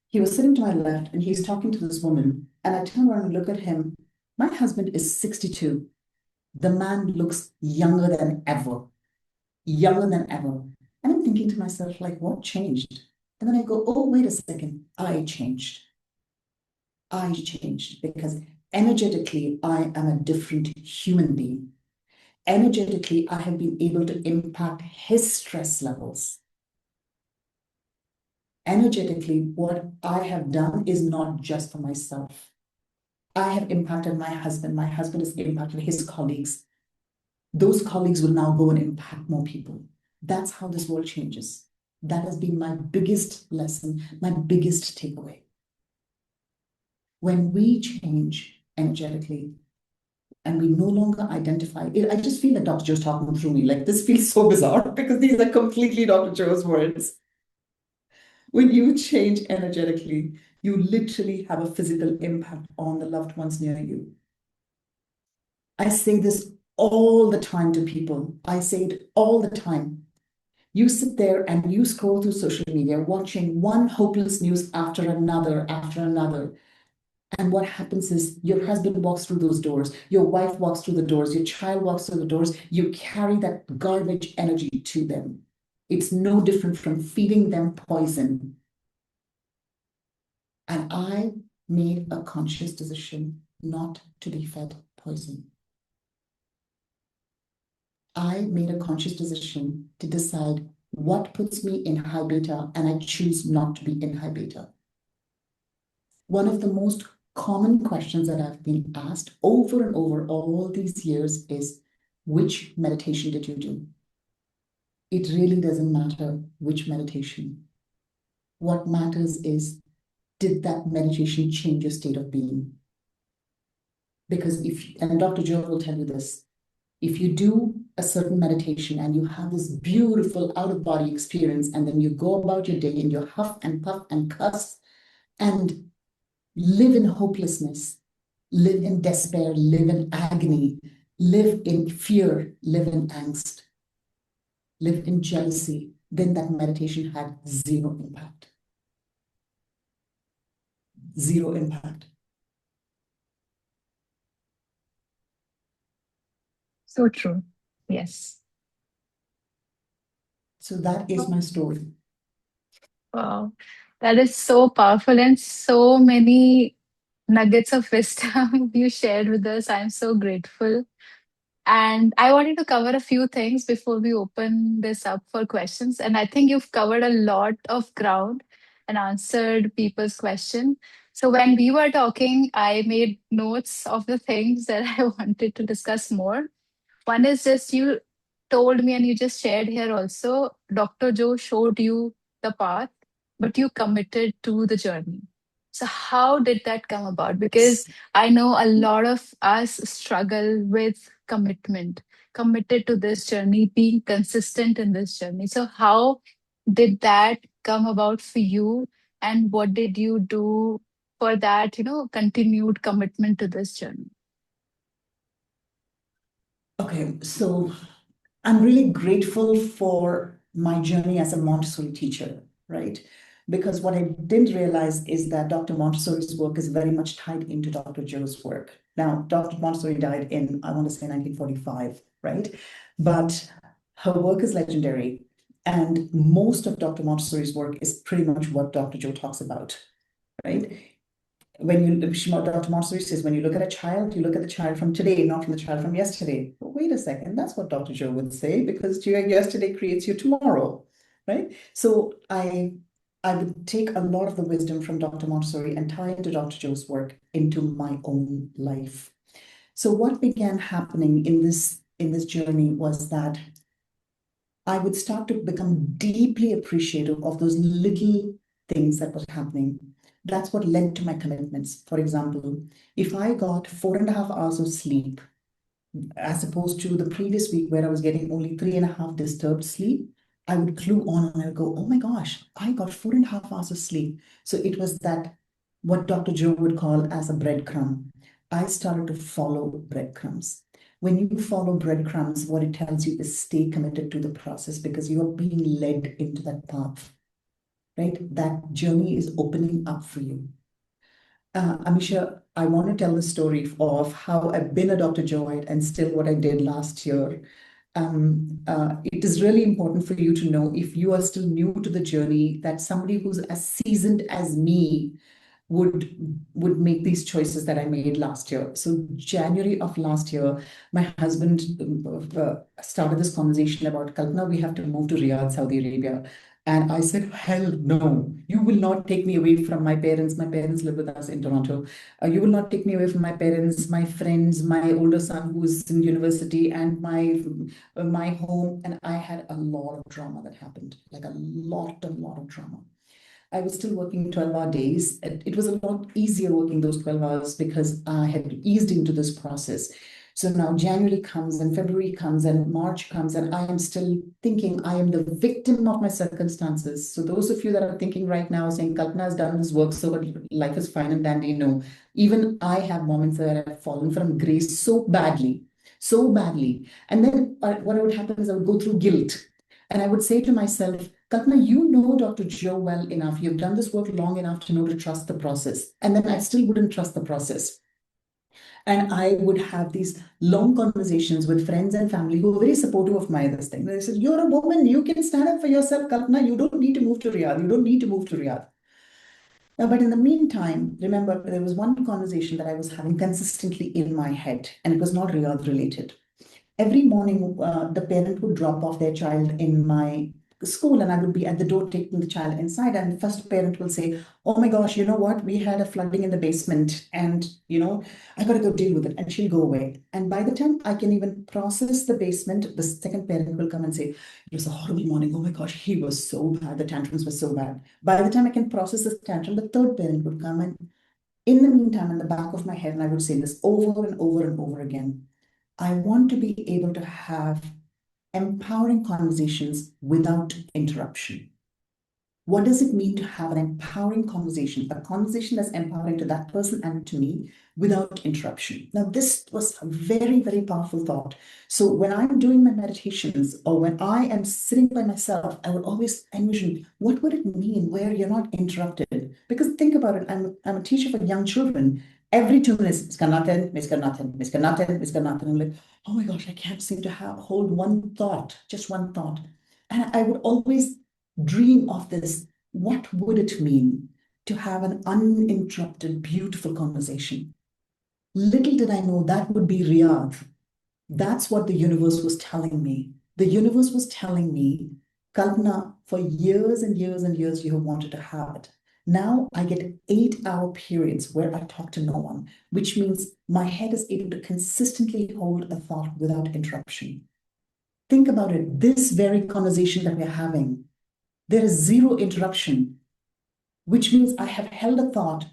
He was sitting to my left and he's talking to this woman. And I turn around and look at him. My husband is 62. The man looks younger than ever, younger than ever. And I'm thinking to myself, like, what changed? And then I go, oh, wait a second. I changed. I changed because energetically, I am a different human being. Energetically, I have been able to impact his stress levels. Energetically, what I have done is not just for myself. I have impacted my husband. My husband has impacted his colleagues. Those colleagues will now go and impact more people. That's how this world changes. That has been my biggest lesson, my biggest takeaway. When we change energetically and we no longer identify it, I just feel that Dr. Joe's talking through me. Like this feels so bizarre because these are completely Dr. Joe's words. When you change energetically, you literally have a physical impact on the loved ones near you. I say this all the time to people. I say it all the time. You sit there and you scroll through social media, watching one hopeless news after another, after another. And what happens is your husband walks through those doors, your wife walks through the doors, your child walks through the doors. You carry that garbage energy to them. It's no different from feeding them poison. And I made a conscious decision not to be fed poison. I made a conscious decision to decide what puts me in high beta, and I choose not to be in high beta. One of the most common questions that I've been asked over and over all these years is, which meditation did you do? It really doesn't matter which meditation. What matters is, did that meditation change your state of being? Because and Dr. Joe will tell you this, if you do a certain meditation and you have this beautiful out of body experience, and then you go about your day and you huff and puff and cuss and live in hopelessness, live in despair, live in agony, live in fear, live in angst, live in jealousy, then that meditation had zero impact. Zero impact. So true. Yes. So that is my story. Wow. That is so powerful and so many nuggets of wisdom you shared with us. I'm so grateful. And I wanted to cover a few things before we open this up for questions. And I think you've covered a lot of ground and answered people's question. So when we were talking, I made notes of the things that I wanted to discuss more. One is just you told me and you just shared here also, Dr. Joe showed you the path, but you committed to the journey. So, how did that come about? Because I know a lot of us struggle with commitment, committed to this journey, being consistent in this journey. So, how did that come about for you? And what did you do for that, continued commitment to this journey? Okay, so I'm really grateful for my journey as a Montessori teacher, right? Because what I didn't realize is that Dr. Montessori's work is very much tied into Dr. Joe's work. Now, Dr. Montessori died in, I want to say, 1945, right? But her work is legendary. And most of Dr. Montessori's work is pretty much what Dr. Joe talks about, right? Dr. Montessori says, when you look at a child, you look at the child from today, not from the child from yesterday. But wait a second, that's what Dr. Joe would say, because your yesterday creates your tomorrow, right? So I would take a lot of the wisdom from Dr. Montessori and tie into Dr. Joe's work into my own life. So what began happening in this journey was that I would start to become deeply appreciative of those little things that were happening. That's what led to my commitments. For example, if I got 4.5 hours of sleep, as opposed to the previous week where I was getting only 3.5 disturbed sleep, I would clue on and I would go, oh my gosh, I got 4.5 hours of sleep. So it was that what Dr. Joe would call as a breadcrumb. I started to follow breadcrumbs. When you follow breadcrumbs, what it tells you is stay committed to the process because you are being led into that path, right? That journey is opening up for you. Amisha, I want to tell the story of how I've been a Dr. Joy and still what I did last year. It is really important for you to know, if you are still new to the journey, that somebody who's as seasoned as me would make these choices that I made last year. So January of last year, my husband started this conversation about, Kalpana, we have to move to Riyadh, Saudi Arabia. And I said, hell no, you will not take me away from my parents. My parents live with us in Toronto. You will not take me away from my parents, my friends, my older son who's in university, and my home. And I had a lot of drama that happened, like a lot of drama. I was still working 12-hour days. It was a lot easier working those 12 hours because I had eased into this process. So now January comes and February comes and March comes, and I am still thinking I am the victim of my circumstances. So those of you that are thinking right now saying Kalpana has done this work, so life is fine and dandy. No, even I have moments that I've fallen from grace so badly, so badly. And then what would happen is I would go through guilt. And I would say to myself, Kalpana, you know Dr. Joe well enough. You've done this work long enough to know to trust the process. And then I still wouldn't trust the process. And I would have these long conversations with friends and family who were very supportive of my this thing. They said, you're a woman, you can stand up for yourself, Kalpana. You don't need to move to Riyadh. You don't need to move to Riyadh. But in the meantime, remember, there was one conversation that I was having consistently in my head, and it was not Riyadh related. Every morning, the parent would drop off their child in my school, and I would be at the door taking the child inside. And first, parent will say, "Oh my gosh, you know what? We had a flooding in the basement, and I got to go deal with it." And she'll go away. And by the time I can even process the basement, the second parent will come and say, "It was a horrible morning. Oh my gosh, he was so bad. The tantrums were so bad." By the time I can process this tantrum, the third parent would come, and in the meantime, in the back of my head, and I would say this over and over and over again. I want to be able to have empowering conversations without interruption. What does it mean to have an empowering conversation? A conversation that's empowering to that person and to me without interruption. Now, this was a very, very powerful thought. So, when I'm doing my meditations or when I am sitting by myself, I would always envision what would it mean where you're not interrupted? Because think about it, I'm a teacher for young children. Every 2 minutes, Miss Kanatan, Miss Kanatan, Miss Kanatan, Miss Kanatan. I'm like, oh my gosh, I can't seem to hold one thought, just one thought. And I would always dream of this. What would it mean to have an uninterrupted, beautiful conversation? Little did I know that would be Riyadh. That's what the universe was telling me. The universe was telling me, Kalpana, for years and years and years, you have wanted to have it. Now I get 8-hour periods where I talk to no one, which means my head is able to consistently hold a thought without interruption. Think about it. This very conversation that we're having, there is zero interruption, which means I have held a thought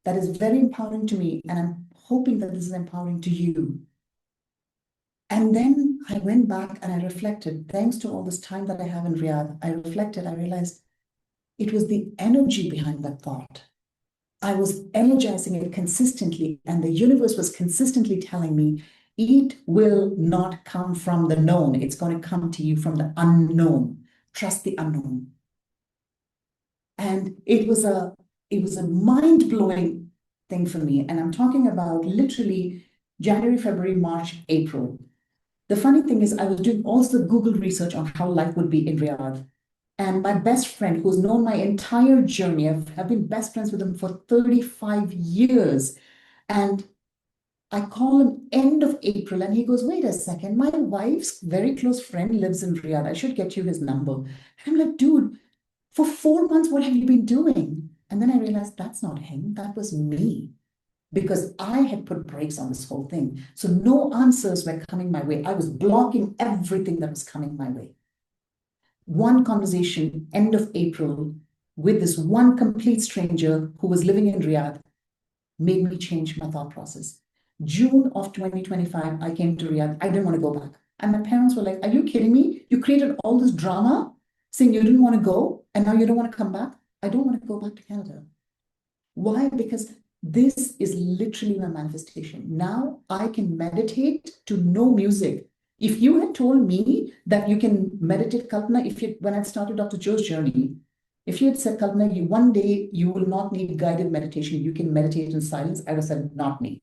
that is very empowering to me, and I'm hoping that this is empowering to you. And then I went back and I reflected, thanks to all this time that I have in Riyadh, I reflected, I realized it was the energy behind that thought. I was energizing it consistently, and the universe was consistently telling me, it will not come from the known. It's going to come to you from the unknown. Trust the unknown. And it was a mind-blowing thing for me. And I'm talking about literally January, February, March, April. The funny thing is, I was doing also the Google research on how life would be in Riyadh. And my best friend, who's known my entire journey, I've been best friends with him for 35 years. And I call him end of April, and he goes, wait a second, my wife's very close friend lives in Riyadh. I should get you his number. And I'm like, dude, for 4 months, what have you been doing? And then I realized that's not him, that was me, because I had put brakes on this whole thing. So no answers were coming my way. I was blocking everything that was coming my way. One conversation, end of April, with this one complete stranger who was living in Riyadh, made me change my thought process. June of 2025, I came to Riyadh. I didn't want to go back. And my parents were like, are you kidding me? You created all this drama saying you didn't want to go, and now you don't want to come back? I don't want to go back to Canada. Why? Because this is literally my manifestation. Now I can meditate to no music. If you had told me that you can meditate, Kalpana, when I started Dr. Joe's journey, if you had said, Kalpana, one day you will not need guided meditation, you can meditate in silence, I would have said, not me.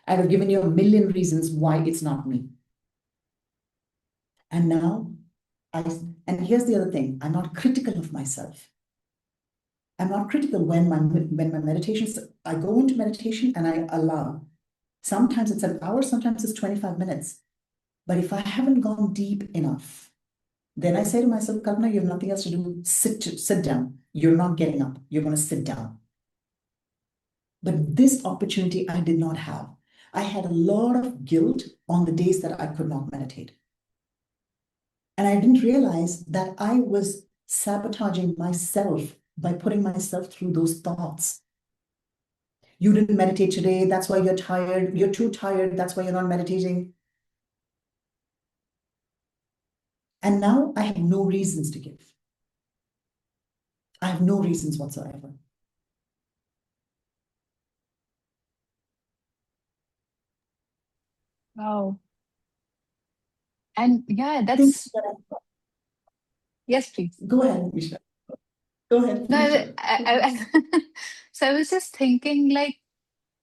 I'd have given you a million reasons why it's not me. And now I, and here's the other thing, I'm not critical of myself. I'm not critical when my meditations, I go into meditation and I allow. Sometimes it's an hour, sometimes it's 25 minutes. But if I haven't gone deep enough, then I say to myself, Kalpana, you have nothing else to do. Sit down. You're not getting up. You're going to sit down. But this opportunity I did not have. I had a lot of guilt on the days that I could not meditate. And I didn't realize that I was sabotaging myself by putting myself through those thoughts. You didn't meditate today. That's why you're tired. You're too tired. That's why you're not meditating. And now I have no reasons to give. I have no reasons whatsoever. Wow. And yeah, Think that's that Yes, please. Go ahead, Misha. Go ahead, No, please share. so I was just thinking, like,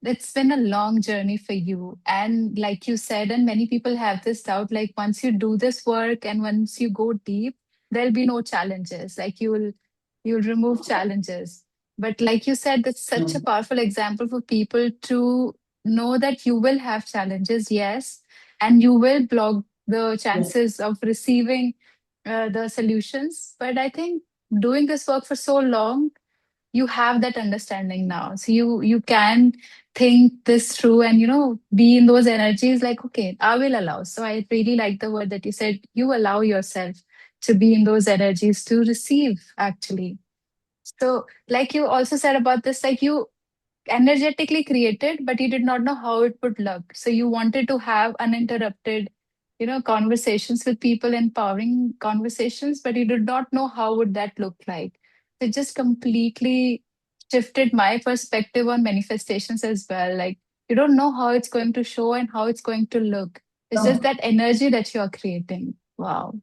it's been a long journey for you. And like you said, and many people have this doubt, like once you do this work and once you go deep, there'll be no challenges. Like you'll remove challenges. But like you said, that's such a No. powerful example for people to know that you will have challenges, yes, and you will block the Yes. chances of receiving the solutions. But I think doing this work for so long, you have that understanding now, so you can think this through and be in those energies, like, okay, I will allow. So I really like the word that you said, you allow yourself to be in those energies to receive, actually. So like you also said about this, like you energetically created, but you did not know how it would look. So you wanted to have uninterrupted, conversations with people, empowering conversations, but you did not know how would that look like. It just completely shifted my perspective on manifestations as well. Like you don't know how it's going to show and how it's going to look. It's just No. that energy that you are creating. Wow.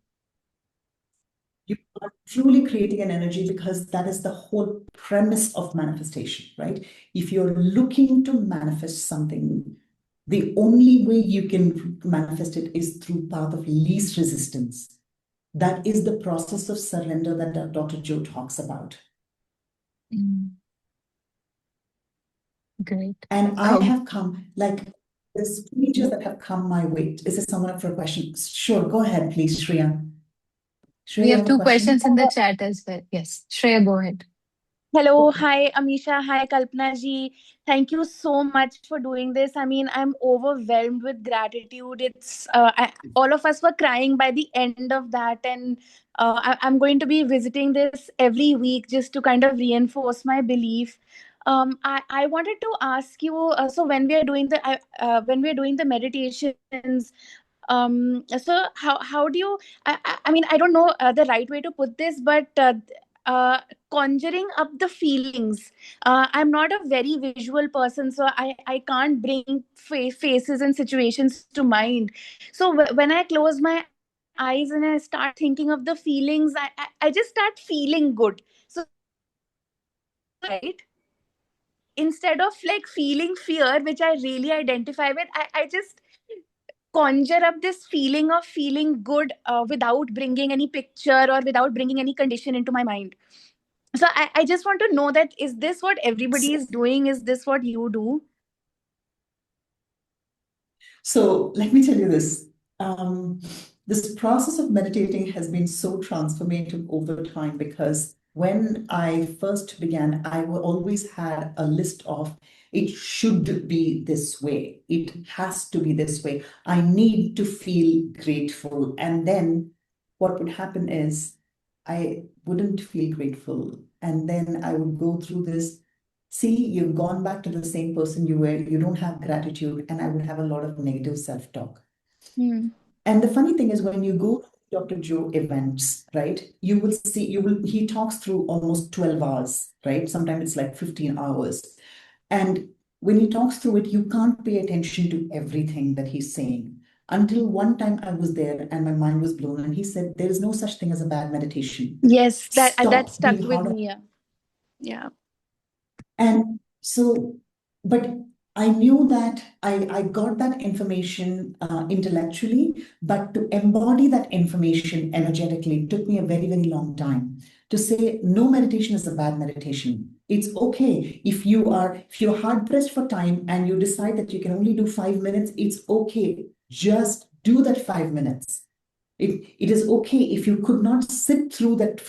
You are truly creating an energy because that is the whole premise of manifestation, right? If you're looking to manifest something, the only way you can manifest it is through path of least resistance. That is the process of surrender that Dr. Joe talks about. Mm, great. And I Um, have come, like, there's teachers that have come my way. Is there someone up for a question? Sure, go ahead, please, Shreya. Shreya, we you have have a two questions question? in the chat as well. Yes, Shreya, go ahead. Hello, hi Amisha, hi Kalpana ji. Thank you so much for doing this. I mean, I'm overwhelmed with gratitude. All of us were crying by the end of that, and I'm going to be visiting this every week just to kind of reinforce my belief. I wanted to ask you. So when we are doing the meditations, so how do you? I mean, I don't know the right way to put this, but conjuring up the feelings. I'm not a very visual person, so I can't bring faces and situations to mind. So when I close my eyes and I start thinking of the feelings, I just start feeling good. So right, instead of like feeling fear, which I really identify with, I just conjure up this feeling of feeling good without bringing any picture or without bringing any condition into my mind. So I just want to know that, is this what everybody is doing? Is this what you do? So let me tell you this. This process of meditating has been so transformative over time because when I first began, always had a list of it should be this way. It has to be this way. I need to feel grateful. And then what would happen is I wouldn't feel grateful. And then I would go through this. See, you've gone back to the same person you were. You don't have gratitude, and I would have a lot of negative self-talk. Hmm. And the funny thing is, when you go to Dr. Joe events, right, he talks through almost 12 hours, right? Sometimes it's like 15 hours. And when he talks through it, you can't pay attention to everything that he's saying. Until one time I was there and my mind was blown, and he said, there is no such thing as a bad meditation. Yes, that Stop stuck being with hard. me. Yeah. Yeah. And so, but I knew that I got that information intellectually, but to embody that information energetically took me a very, very long time. To say no meditation is a bad meditation. It's okay if you're hard pressed for time and you decide that you can only do 5 minutes, it's okay. Just do that 5 minutes. It is okay if you could not sit through that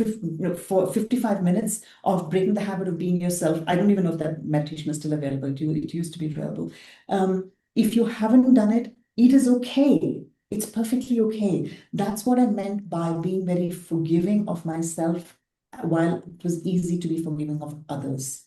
for 55 minutes of breaking the habit of being yourself. I don't even know if that meditation is still available. It used to be available. If you haven't done it, it is okay. It's perfectly okay. That's what I meant by being very forgiving of myself while it was easy to be forgiving of others.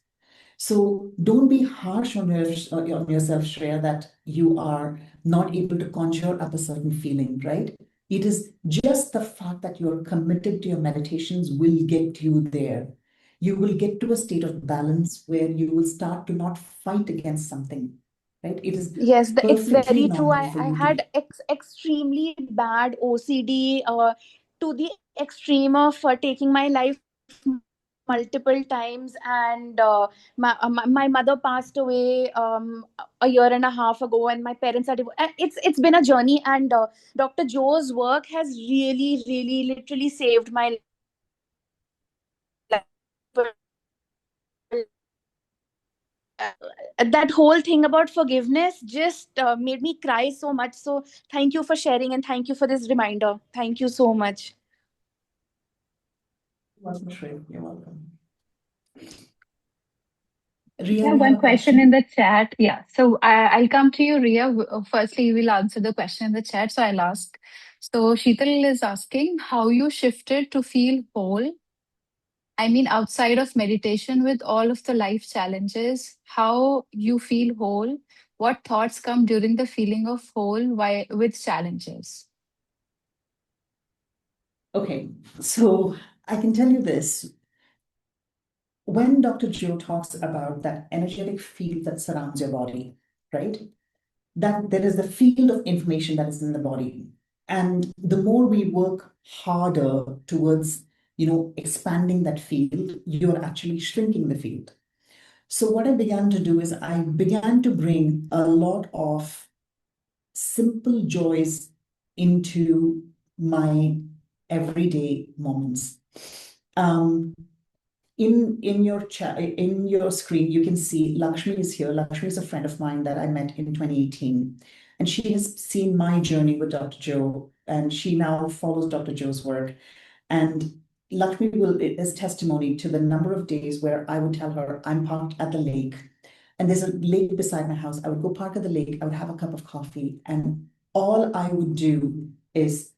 So don't be harsh on yourself, Shreya, that you are not able to conjure up a certain feeling, right? It is just the fact that you're committed to your meditations will get you there. You will get to a state of balance where you will start to not fight against something, right? It is Yes, it's perfectly very true. normal I, for I you to had be. extremely bad OCD to the extreme of taking my life multiple times, and my mother passed away a year and a half ago, and my parents are divorced. It's been a journey, and Dr. Joe's work has really literally saved my life. That whole thing about forgiveness just made me cry so much. So thank you for sharing, and thank you for this reminder. Thank you so much. Welcome, Shreya. You're welcome. We Ria, have you have one a question in question? the chat. Yeah. So I'll come to you, Ria. Firstly, we'll answer the question in the chat. So I'll ask. So Sheetal is asking how you shifted to feel whole. I mean, outside of meditation, with all of the life challenges, how you feel whole? What thoughts come during the feeling of whole with challenges? Okay, so I can tell you this. When Dr. Joe talks about that energetic field that surrounds your body, right? That there is the field of information that is in the body. And the more we work harder towards, expanding that field, you're actually shrinking the field. So what I began to do is I began to bring a lot of simple joys into my everyday moments. Um, in your chat, in your screen, you can see Lakshmi is here. Lakshmi is a friend of mine that I met in 2018, and she has seen my journey with Dr. Joe, and she now follows Dr. Joe's work. And Lakshmi is testimony to the number of days where I would tell her I'm parked at the lake, and there's a lake beside my house. I would go park at the lake. I would have a cup of coffee, and all I would do is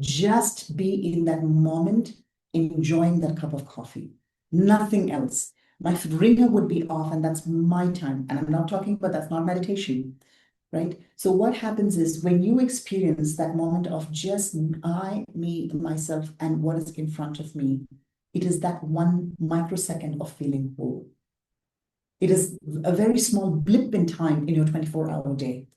just be in that moment, enjoying that cup of coffee, nothing else. My ringer would be off, and that's my time. And I'm not talking about that's not meditation, right? So what happens is when you experience that moment of just I, me, myself, and what is in front of me, it is that one microsecond of feeling whole. It is a very small blip in time in your 24-hour day.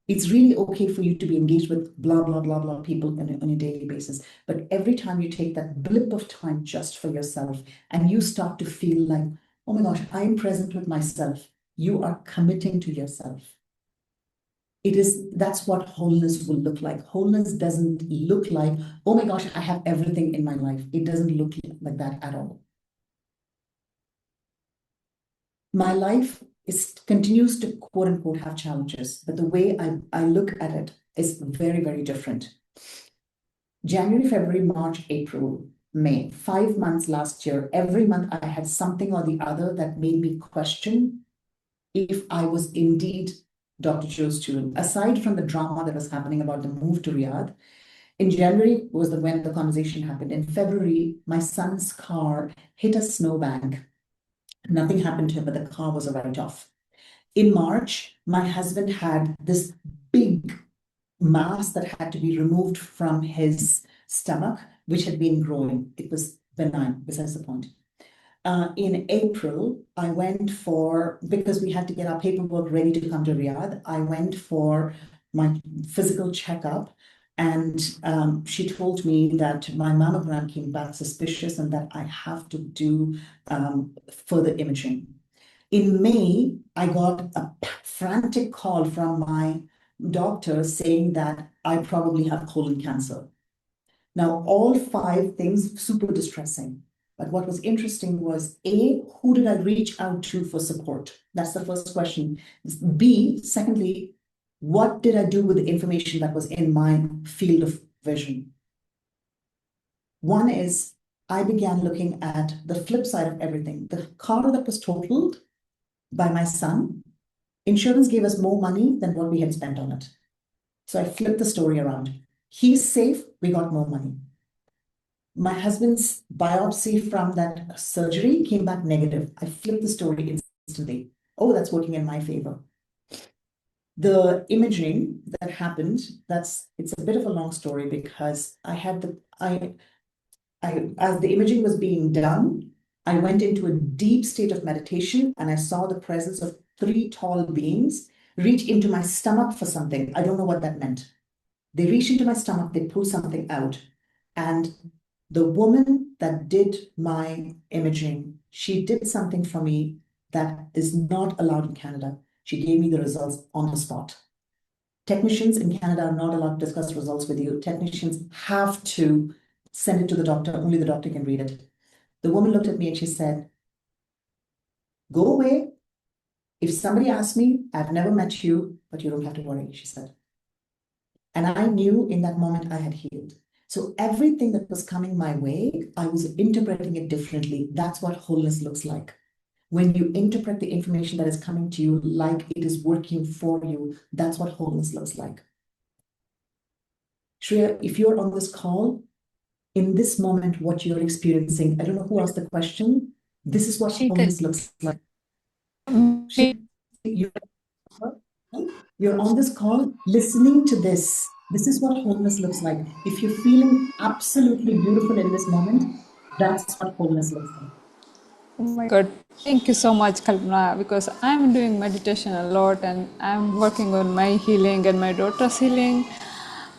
It's really okay for you to be engaged with blah, blah, blah, blah people on a daily basis. But every time you take that blip of time just for yourself and you start to feel like, oh my gosh, I'm present with myself, you are committing to yourself. That's what wholeness will look like. Wholeness doesn't look like, oh my gosh, I have everything in my life. It doesn't look like that at all. My life continues to quote unquote have challenges, but the way I look at it is very, very different. January, February, March, April, May, 5 months last year, every month I had something or the other that made me question if I was indeed Dr. Joe's student. Aside from the drama that was happening about the move to Riyadh, in January was when the conversation happened. In February, my son's car hit a snowbank. Nothing happened to him, but the car was a write-off. In March, my husband had this big mass that had to be removed from his stomach, which had been growing. It was benign, besides the point. In April, I went because we had to get our paperwork ready to come to Riyadh, I went for my physical checkup. And she told me that my mammogram came back suspicious and that I have to do further imaging. In May, I got a frantic call from my doctor saying that I probably have colon cancer. Now, all 5 things super distressing. But what was interesting was A, who did I reach out to for support? That's the first question. B, secondly, what did I do with the information that was in my field of vision? One is I began looking at the flip side of everything. The car that was totaled by my son, insurance gave us more money than what we had spent on it. So I flipped the story around. He's safe, we got more money. My husband's biopsy from that surgery came back negative. I flipped the story instantly. Oh, that's working in my favor. The imaging that happened, it's a bit of a long story because as the imaging was being done, I went into a deep state of meditation and I saw the presence of 3 tall beings reach into my stomach for something. I don't know what that meant. They reached into my stomach, they pulled something out. And the woman that did my imaging, she did something for me that is not allowed in Canada. She gave me the results on the spot. Technicians in Canada are not allowed to discuss results with you. Technicians have to send it to the doctor. Only the doctor can read it. The woman looked at me and she said, "Go away. If somebody asks me, I've never met you, but you don't have to worry," she said. And I knew in that moment I had healed. So everything that was coming my way, I was interpreting it differently. That's what wholeness looks like. When you interpret the information that is coming to you like it is working for you, that's what wholeness looks like. Shreya, if you're on this call, in this moment, what you're experiencing, I don't know who asked the question, this is what Sheetal. wholeness looks like. You're on this call listening to this. This is what wholeness looks like. If you're feeling absolutely beautiful in this moment, that's what wholeness looks like. Oh my God. Thank you so much, Kalpana, because I'm doing meditation a lot and I'm working on my healing and my daughter's healing.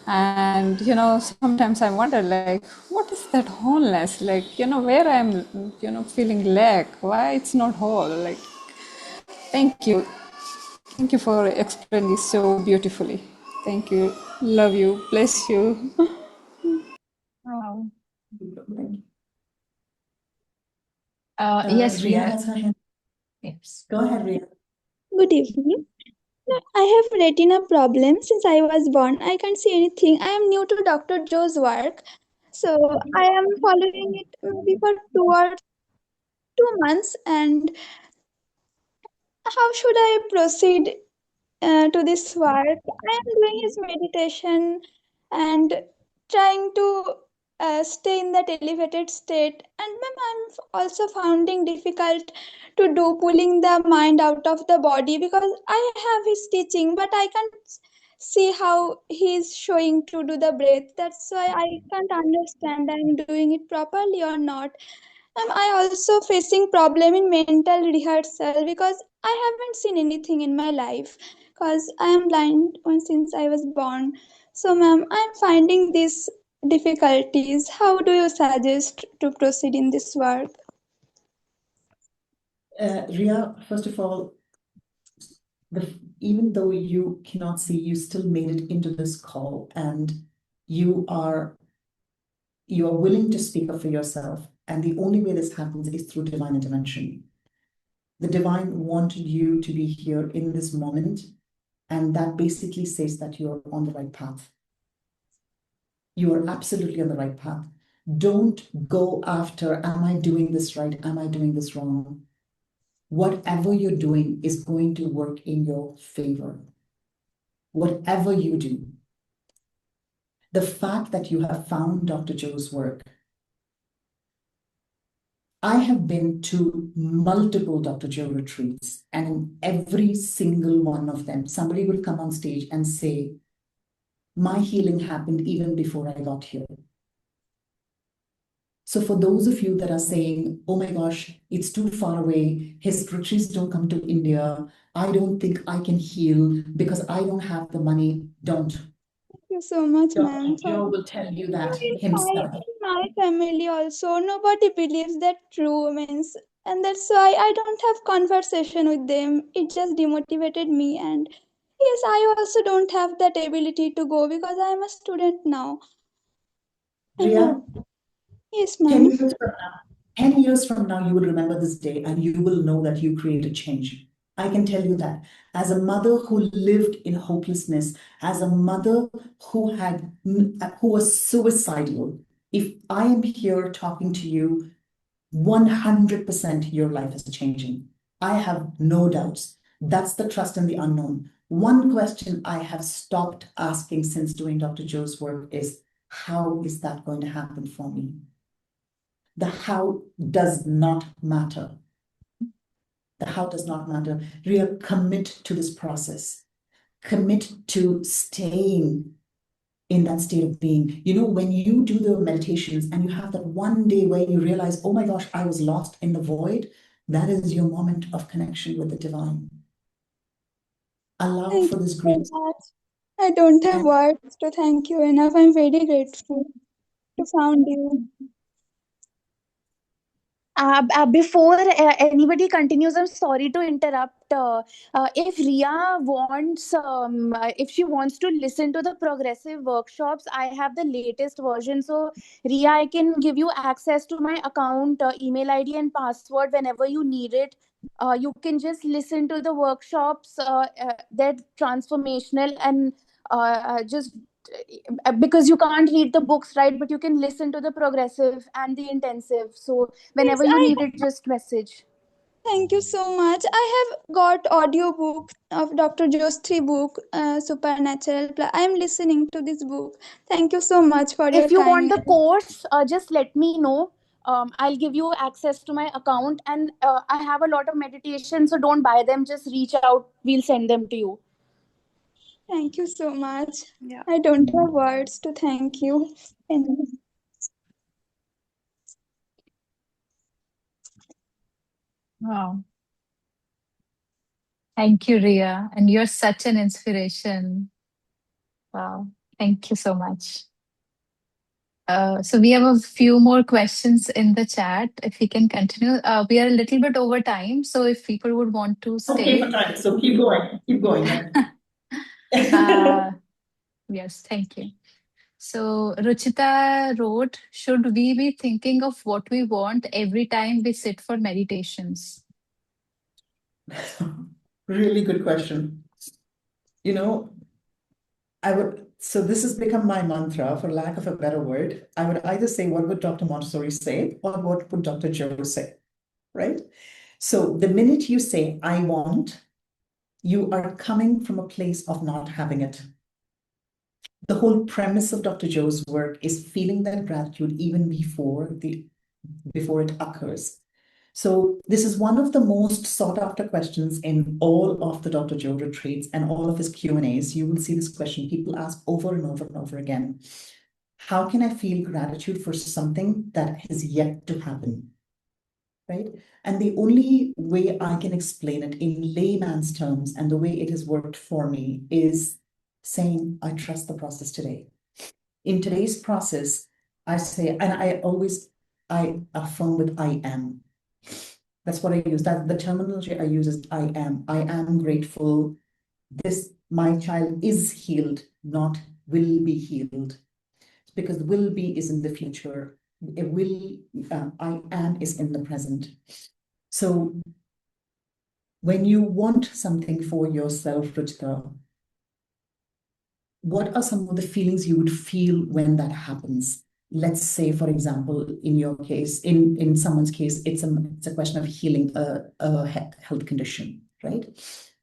And, sometimes I wonder, like, what is that wholeness? Like, where I'm, feeling lack, why it's not whole? Like, thank you. Thank you for explaining so beautifully. Thank you. Love you. Bless you. Wow. Yes, Yes, Ria Riya. has her hand. Yes. Go ahead, Ria. Good evening. I have retina problem since I was born. I can't see anything. I am new to Dr. Joe's work. So I am following it maybe for 2 months. And how should I proceed to this work? I am doing his meditation and trying to stay in that elevated state. And ma'am, I'm also finding difficult to do pulling the mind out of the body because I have his teaching, but I can't see how he's showing to do the breath. That's why I can't understand I'm doing it properly or not. I also facing problem in mental rehearsal because I haven't seen anything in my life because I am blind since I was born. So ma'am, I'm finding these difficulties. How do you suggest to proceed in this work? Ria, first of all, even though you cannot see, you still made it into this call and you are willing to speak up for yourself. And the only way this happens is through divine intervention. The divine wanted you to be here in this moment. And that basically says that you're on the right path. You are absolutely on the right path. Don't go after, am I doing this right? Am I doing this wrong? Whatever you're doing is going to work in your favor. Whatever you do. The fact that you have found Dr. Joe's work. I have been to multiple Dr. Joe retreats, and in every single one of them, somebody will come on stage and say, my healing happened even before I got here. So for those of you that are saying, oh my gosh, it's too far away, his retreats don't come to India, I don't think I can heal because I don't have the money, don't. Thank you so much, Dr. ma'am. Joe will tell you that In himself. my family also, nobody believes that true means, and that's why I don't have conversation with them. It just demotivated me, and yes, I also don't have that ability to go because I am a student now. Ria, Yes, 10 ma'am. years from now, 10 years from now, you will remember this day and you will know that you created change. I can tell you that. As a mother who lived in hopelessness, as a mother who was suicidal, if I am here talking to you, 100% your life is changing. I have no doubts. That's the trust in the unknown. One question I have stopped asking since doing Dr. Joe's work is, how is that going to happen for me? The how does not matter. The how does not matter. Ria, commit to this process. Commit to staying in that state of being. You know, when you do the meditations and you have that one day where you realize, oh my gosh, I was lost in the void, that is your moment of connection with the divine. Allow Thank for you this so grace. much. I don't have And words to thank you enough. I'm very grateful. to found you. Before anybody continues, I'm sorry to interrupt. If Ria wants, if she wants to listen to the progressive workshops, I have the latest version. So, Ria, I can give you access to my account, email ID, and password whenever you need it. You can just listen to the workshops. They're transformational and just because you can't read the books, right? But you can listen to the progressive and the intensive. So Yes, whenever you need it, just message. thank you so much. I have got audio book of Dr. Joe's 3 book, Supernatural. I am listening to this book. Thank you so much for your If you want kind. the course, just let me know. I'll give you access to my account, and I have a lot of meditation, so don't buy them. Just reach out. We'll send them to you. Thank you so much. Yeah. I don't have words to thank you. And Wow. Thank you, Ria. And you're such an inspiration. Wow. Thank you so much. So we have a few more questions in the chat. If we can continue, we are a little bit over time. So if people would want to Okay, stay, fine. So keep going. Keep going. yes, thank you. So Ruchita wrote, should we be thinking of what we want every time we sit for meditations? Really good question. You know, so this has become my mantra, for lack of a better word. I would either say, what would Dr. Montessori say, or what would Dr. Joe say, right? So the minute you say, I want, you are coming from a place of not having it. The whole premise of Dr. Joe's work is feeling that gratitude even before it occurs. So this is one of the most sought after questions in all of the Dr. Joe retreats and all of his Q&As. You will see this question people ask over and over and over again. How can I feel gratitude for something that has yet to happen? Right? And the only way I can explain it in layman's terms and the way it has worked for me is saying, I trust the process today. In today's process, I say, and I affirm with I am. That's what I use. That the terminology I use is I am. I am grateful. My child is healed, not will be healed. Because will be is in the future. I am is in the present. So when you want something for yourself, Ruchita, what are some of the feelings you would feel when that happens? Let's say, for example, in your case, in someone's case, it's a question of healing a health condition, right?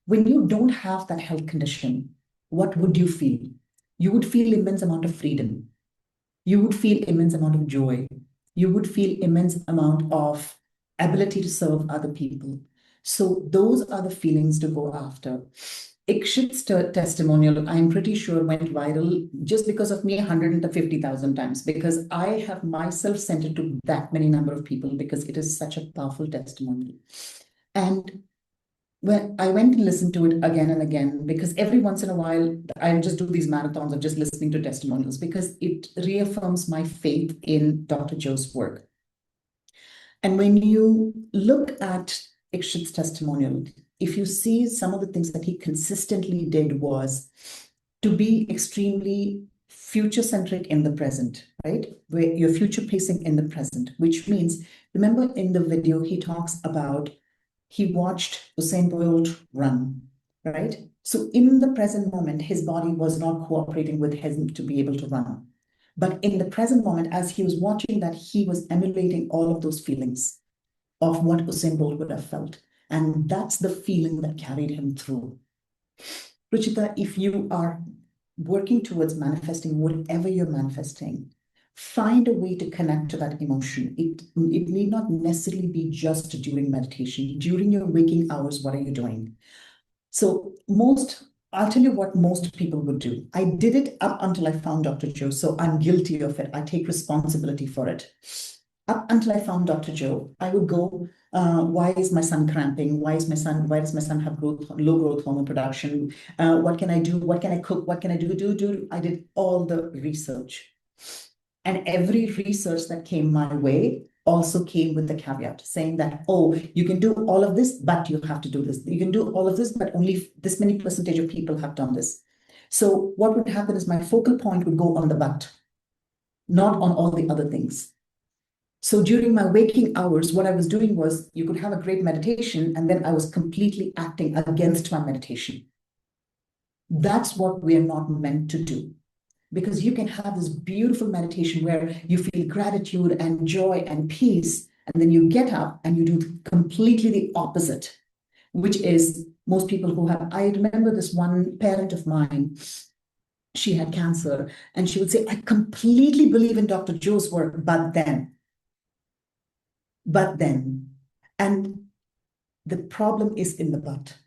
When you don't have that health condition, what would you feel? You would feel immense amount of freedom. You would feel immense amount of joy. You would feel immense amount of ability to serve other people. So those are the feelings to go after. Ikshit's testimonial, I'm pretty sure, went viral just because of me 150,000 times, because I have myself sent it to that many number of people because it is such a powerful testimonial. And when I went and listened to it again and again, because every once in a while, I just do these marathons of just listening to testimonials because it reaffirms my faith in Dr. Joe's work. And when you look at Ikshit's testimonial, if you see some of the things that he consistently did was to be extremely future-centric in the present, right? Where you're future-pacing in the present, which means, remember in the video, he talks about he watched Usain Bolt run, right? So in the present moment, his body was not cooperating with him to be able to run. But in the present moment, as he was watching that, he was emulating all of those feelings of what Usain Bolt would have felt. And that's the feeling that carried him through. Ruchita, if you are working towards manifesting whatever you're manifesting, find a way to connect to that emotion. It need not necessarily be just during meditation. During your waking hours, what are you doing? So I'll tell you what most people would do. I did it up until I found Dr. Joe, so I'm guilty of it. I take responsibility for it. Up until I found Dr. Joe, I would go, why is my son cramping? Why does my son have low growth hormone production? What can I do? What can I cook? What can I do? I did all the research. And every research that came my way also came with the caveat saying that, oh, you can do all of this, but you have to do this. You can do all of this, but only this many percentage of people have done this. So what would happen is my focal point would go on the but, not on all the other things. So during my waking hours, what I was doing was you could have a great meditation, and then I was completely acting against my meditation. That's what we are not meant to do. Because you can have this beautiful meditation where you feel gratitude and joy and peace, and then you get up and you do completely the opposite, which is most people who have. I remember this one parent of mine, she had cancer, and she would say, I completely believe in Dr. Joe's work, but then. And the problem is in the but.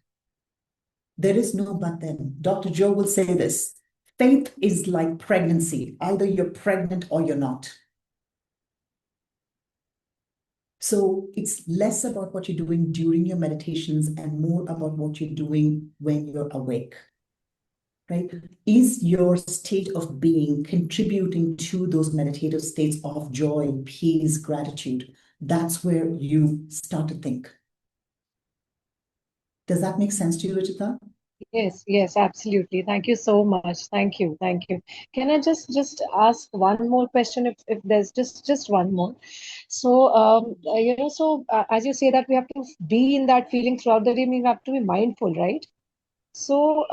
There is no but then. Dr. Joe will say this. Faith is like pregnancy. Either you're pregnant or you're not. So it's less about what you're doing during your meditations and more about what you're doing when you're awake, right? Is your state of being contributing to those meditative states of joy, peace, gratitude? That's where you start to think. Does that make sense to you, Ruchita? Yes, absolutely. Thank you so much. Thank you. Can I just ask one more question if there's just one more? So as you say that we have to be in that feeling throughout the day, we have to be mindful, right? So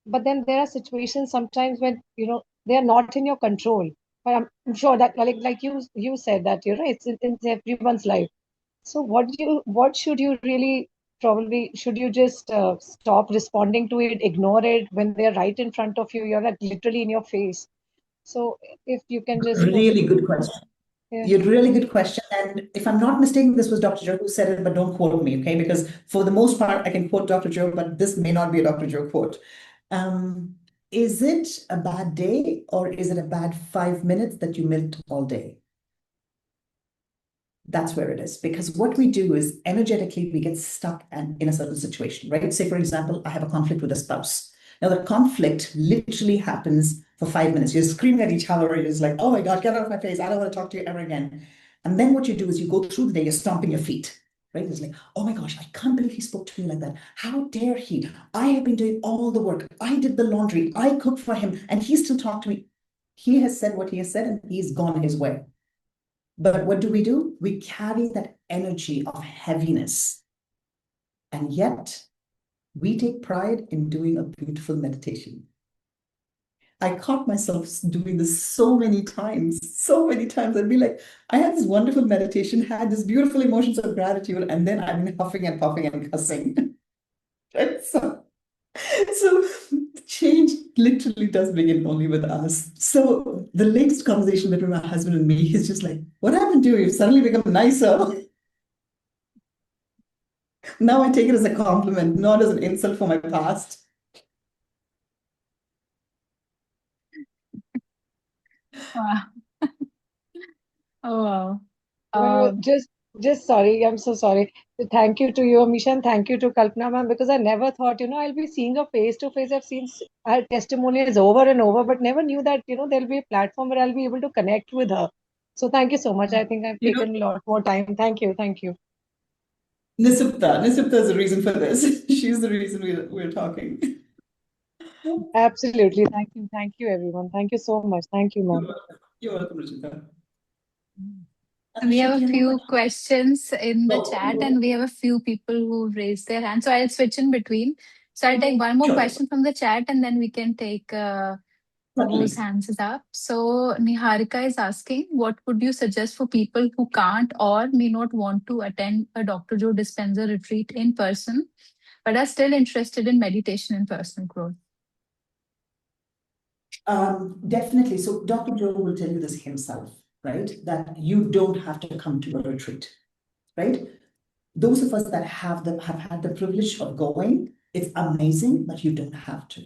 but then there are situations sometimes when they are not in your control. But I'm sure that like you said that it's everyone's life. So what should you really probably should you just stop responding to it, ignore it when they're right in front of you? You're like literally in your face. So if you can just Really good question. yeah. You're really good question. And if I'm not mistaken, this was Dr. Joe who said it, but don't quote me, okay? Because for the most part, I can quote Dr. Joe, but this may not be a Dr. Joe quote. Is it a bad day or is it a bad 5 minutes that you milked all day? That's where it is. Because what we do is energetically, we get stuck in a certain situation, right? Say, for example, I have a conflict with a spouse. Now, the conflict literally happens for 5 minutes. You're screaming at each other. You're just like, oh my God, get out of my face. I don't want to talk to you ever again. And then what you do is you go through the day, you're stomping your feet, right? It's like, oh my gosh, I can't believe he spoke to me like that. How dare he? I have been doing all the work. I did the laundry. I cooked for him, and he still talked to me. He has said what he has said, and he's gone his way. But what do? We carry that energy of heaviness. And yet, we take pride in doing a beautiful meditation. I caught myself doing this so many times. I'd be like, I had this wonderful meditation, had this beautiful emotions of gratitude, and then I've been huffing and puffing and cussing. Right? So change literally does begin only with us. So the latest conversation between my husband and me is just like, what happened to you? You've suddenly become nicer. Now I take it as a compliment, not as an insult for my past. Wow. Oh, wow. No, Um, just sorry. I'm so sorry. Thank you to you, Amisha, and thank you to Kalpana, ma'am, because I never thought, I'll be seeing her face to face. I've seen her testimonials over and over, but never knew that, there'll be a platform where I'll be able to connect with her. So thank you so much. I think I've You know, taken a lot more time. Thank you. Nisipta is the reason for this. She's the reason we're talking. Absolutely. Thank you, everyone. Thank you so much. Thank you, You're ma'am. welcome. You're welcome, Ruchita. we have Abhishek, a you know few what? questions in the chat, and we have a few people who raised their hands. So I'll switch in between. So I'll take one more Sure, question from the chat, and then we can take whose certainly. hands is up. So Niharika is asking, what would you suggest for people who can't or may not want to attend a Dr. Joe Dispenza retreat in person, but are still interested in meditation and personal growth? Definitely. So Dr. Joe will tell you this himself, right? That you don't have to come to a retreat, right? Those of us that have had the privilege of going, it's amazing, but you don't have to.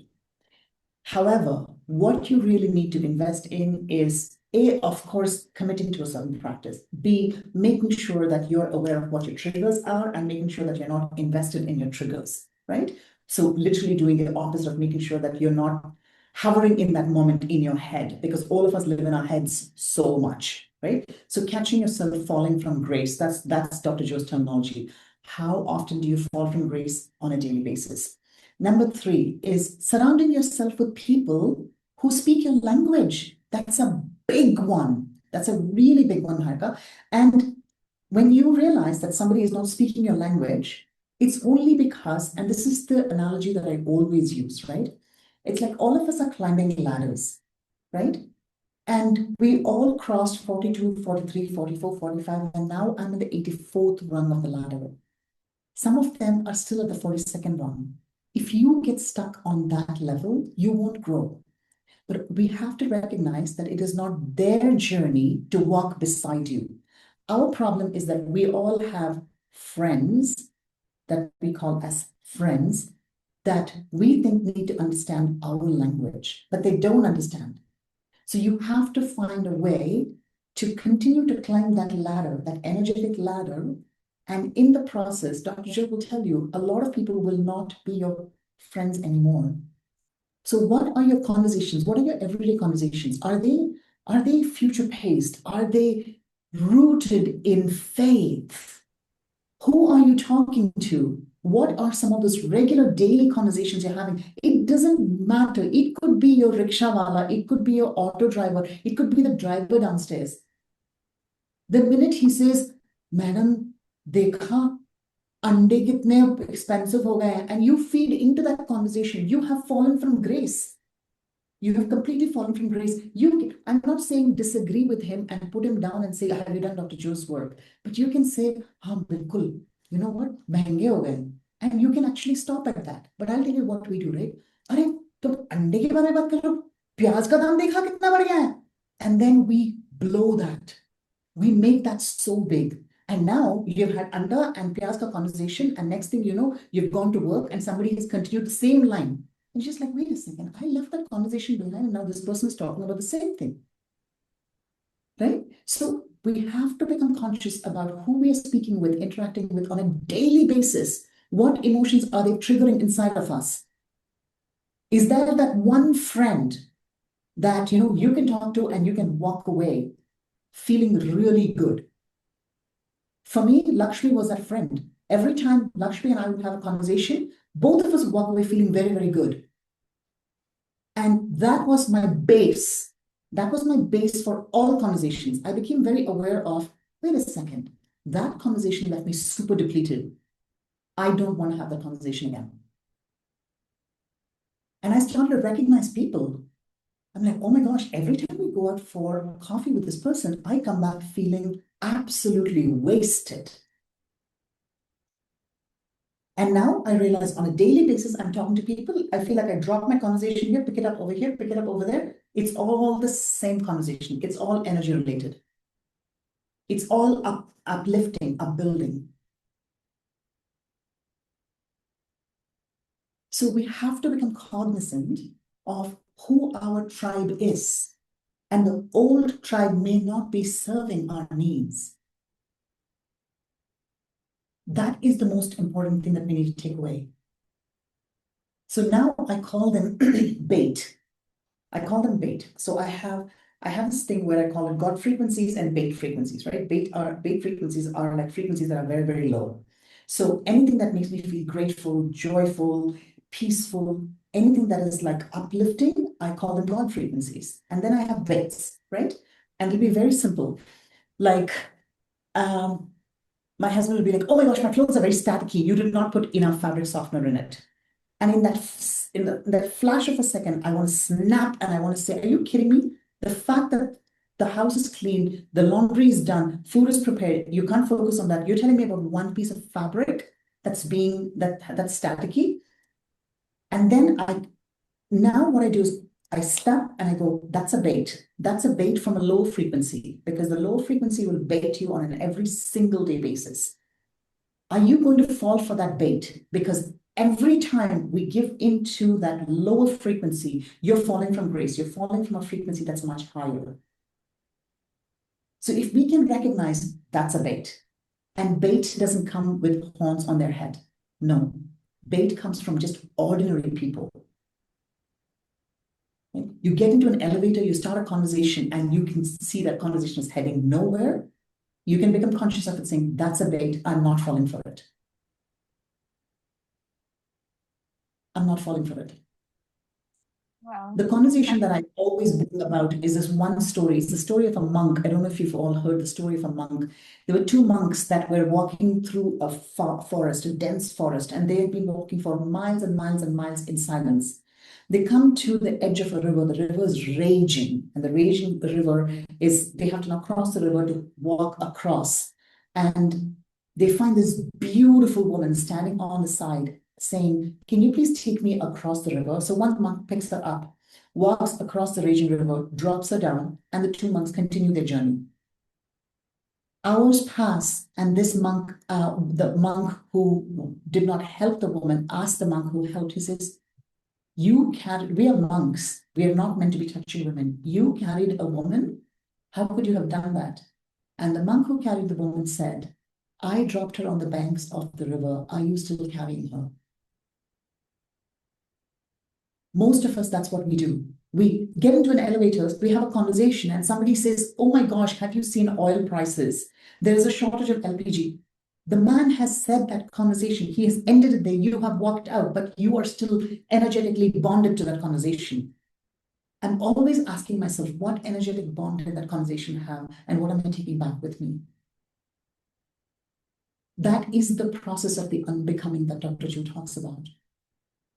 However, what you really need to invest in is A, of course, committing to a certain practice. B, making sure that you're aware of what your triggers are and making sure that you're not invested in your triggers, right? So literally doing the opposite of making sure that you're not hovering in that moment in your head, because all of us live in our heads so much, right? So catching yourself falling from grace, that's Dr. Joe's terminology. How often do you fall from grace on a daily basis? Number 3 is surrounding yourself with people who speak your language. That's a big one. That's a really big one, Harika. And when you realize that somebody is not speaking your language, it's only because, and this is the analogy that I always use, right? It's like all of us are climbing ladders, right? And we all crossed 42, 43, 44, 45, and now I'm in the 84th rung of the ladder. Some of them are still at the 42nd rung. If you get stuck on that level, you won't grow. But we have to recognize that it is not their journey to walk beside you. Our problem is that we all have friends that we call as friends that we think need to understand our language, but they don't understand. So you have to find a way to continue to climb that ladder, that energetic ladder. And in the process, Dr. Joe will tell you, a lot of people will not be your friends anymore. So what are your conversations? What are your everyday conversations? Are they future paced? Are they rooted in faith? Who are you talking to? What are some of those regular daily conversations you're having? It doesn't matter. It could be your rickshawala, it could be your auto driver, it could be the driver downstairs. The minute he says, Madam, dekha, ande kitne expensive ho gaye, and you feed into that conversation, you have fallen from grace. You have completely fallen from grace. I'm not saying disagree with him and put him down and say, have you done Dr. Joe's work? But you can say, bilkul, you know what? Mehenge ho gaye. And you can actually stop at that. But I'll tell you what we do, right? Are tum ande ke bare mein baat kar rahe ho? Pyaz ka daam dekha kitna badh gaya hai? And then we blow that. We make that so big. And now you've had anda and pyaz ka conversation, and next thing you know, you've gone to work and somebody has continued the same line. And just like, wait a second, I left that conversation behind and now this person is talking about the same thing. Right? So we have to become conscious about who we are speaking with, interacting with on a daily basis. What emotions are they triggering inside of us? Is there that one friend that you can talk to and you can walk away feeling really good? For me, Lakshmi was that friend. Every time Lakshmi and I would have a conversation, both of us would walk away feeling very, very good. And that was my base. That was my base for all conversations. I became very aware of, wait a second, that conversation left me super depleted. I don't want to have that conversation again. And I started to recognize people. I'm like, oh my gosh, every time we go out for coffee with this person, I come back feeling absolutely wasted. And now I realize on a daily basis, I'm talking to people. I feel like I drop my conversation here, pick it up over here, pick it up over there. It's all the same conversation. It's all energy related. It's all uplifting, upbuilding. So we have to become cognizant of who our tribe is. And the old tribe may not be serving our needs. That is the most important thing that we need to take away. So now I call them bait. I call them bait. So I have this thing where I call it God frequencies and bait frequencies, right? Bait frequencies are like frequencies that are very, very low. So anything that makes me feel grateful, joyful, peaceful, anything that is like uplifting, I call them God frequencies. And then I have baits, right? And it'll be very simple. Like, my husband will be like, oh my gosh, my clothes are very staticky. You did not put enough fabric softener in it. And in that flash of a second, I want to snap and I want to say, are you kidding me? The fact that the house is cleaned, the laundry is done, food is prepared, you can't focus on that. You're telling me about one piece of fabric that's staticky. And then now what I do is I stop and I go, that's a bait. That's a bait from a low frequency, because the low frequency will bait you on an every single day basis. Are you going to fall for that bait? Because every time we give into that lower frequency, you're falling from grace. You're falling from a frequency that's much higher. So if we can recognize that's a bait, and bait doesn't come with horns on their head. No, bait comes from just ordinary people. You get into an elevator, you start a conversation, and you can see that conversation is heading nowhere. You can become conscious of it, saying, that's a bait, I'm not falling for it. I'm not falling for it. Wow. The conversation that I always bring about is this one story. It's the story of a monk. I don't know if you've all heard the story of a monk. There were two monks that were walking through a forest, a dense forest, and they had been walking for miles and miles and miles in silence. They come to the edge of a river. The river is raging, and the raging river is, they have to now cross the river to walk across. And they find this beautiful woman standing on the side saying, can you please take me across the river? So one monk picks her up, walks across the raging river, drops her down, and the two monks continue their journey. Hours pass, and this monk, the monk who did not help the woman, asked the monk who helped, he says, we are monks. We are not meant to be touching women. You carried a woman? How could you have done that? And the monk who carried the woman said, I dropped her on the banks of the river. Are you still carrying her? Most of us, that's what we do. We get into an elevator, we have a conversation, and somebody says, oh my gosh, have you seen oil prices? There is a shortage of LPG. The man has said that conversation. He has ended it there. You have walked out, but you are still energetically bonded to that conversation. I'm always asking myself, what energetic bond did that conversation have, and what am I taking back with me? That is the process of the unbecoming that Dr. Ju talks about.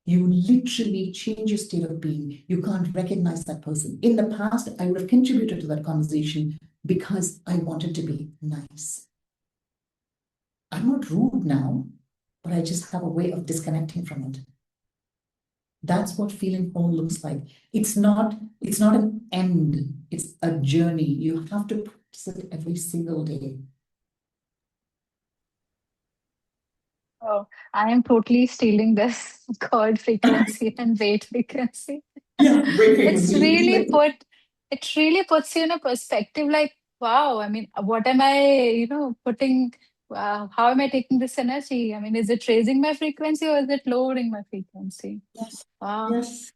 You literally change your state of being. You can't recognize that person. In the past, I would have contributed to that conversation because I wanted to be nice. I'm not rude now, but I just have a way of disconnecting from it. That's what feeling whole looks like. It's not an end. It's a journey. You have to practice it every single day. Oh, I am totally stealing this chord frequency and weight frequency. Yeah, great It's frequency. really it really puts you in a perspective like, wow, I mean, what am I, putting, how am I taking this energy? I mean, is it raising my frequency or is it lowering my frequency? Yes, Wow, yes,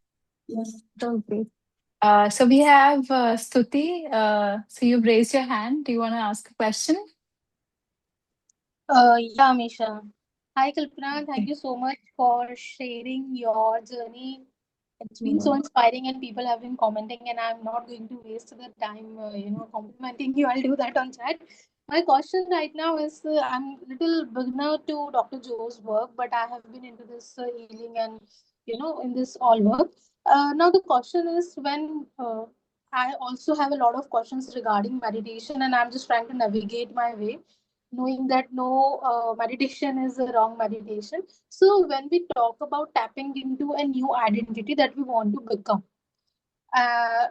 yes. so great. So we have Stuti. So you've raised your hand. Do you want to ask a question? Yeah, Misha. Hi, Kalpana. Thank Okay. you so much for sharing your journey. It's been so Mm. inspiring, and people have been commenting, and I'm not going to waste the time, complimenting you. I'll do that on chat. My question right now is, I'm little beginner to Dr. Joe's work, but I have been into this healing and, in this all work. Now the question is, when I also have a lot of questions regarding meditation, and I'm just trying to navigate my way, knowing that no meditation is a wrong meditation. So when we talk about tapping into a new identity that we want to become, uh,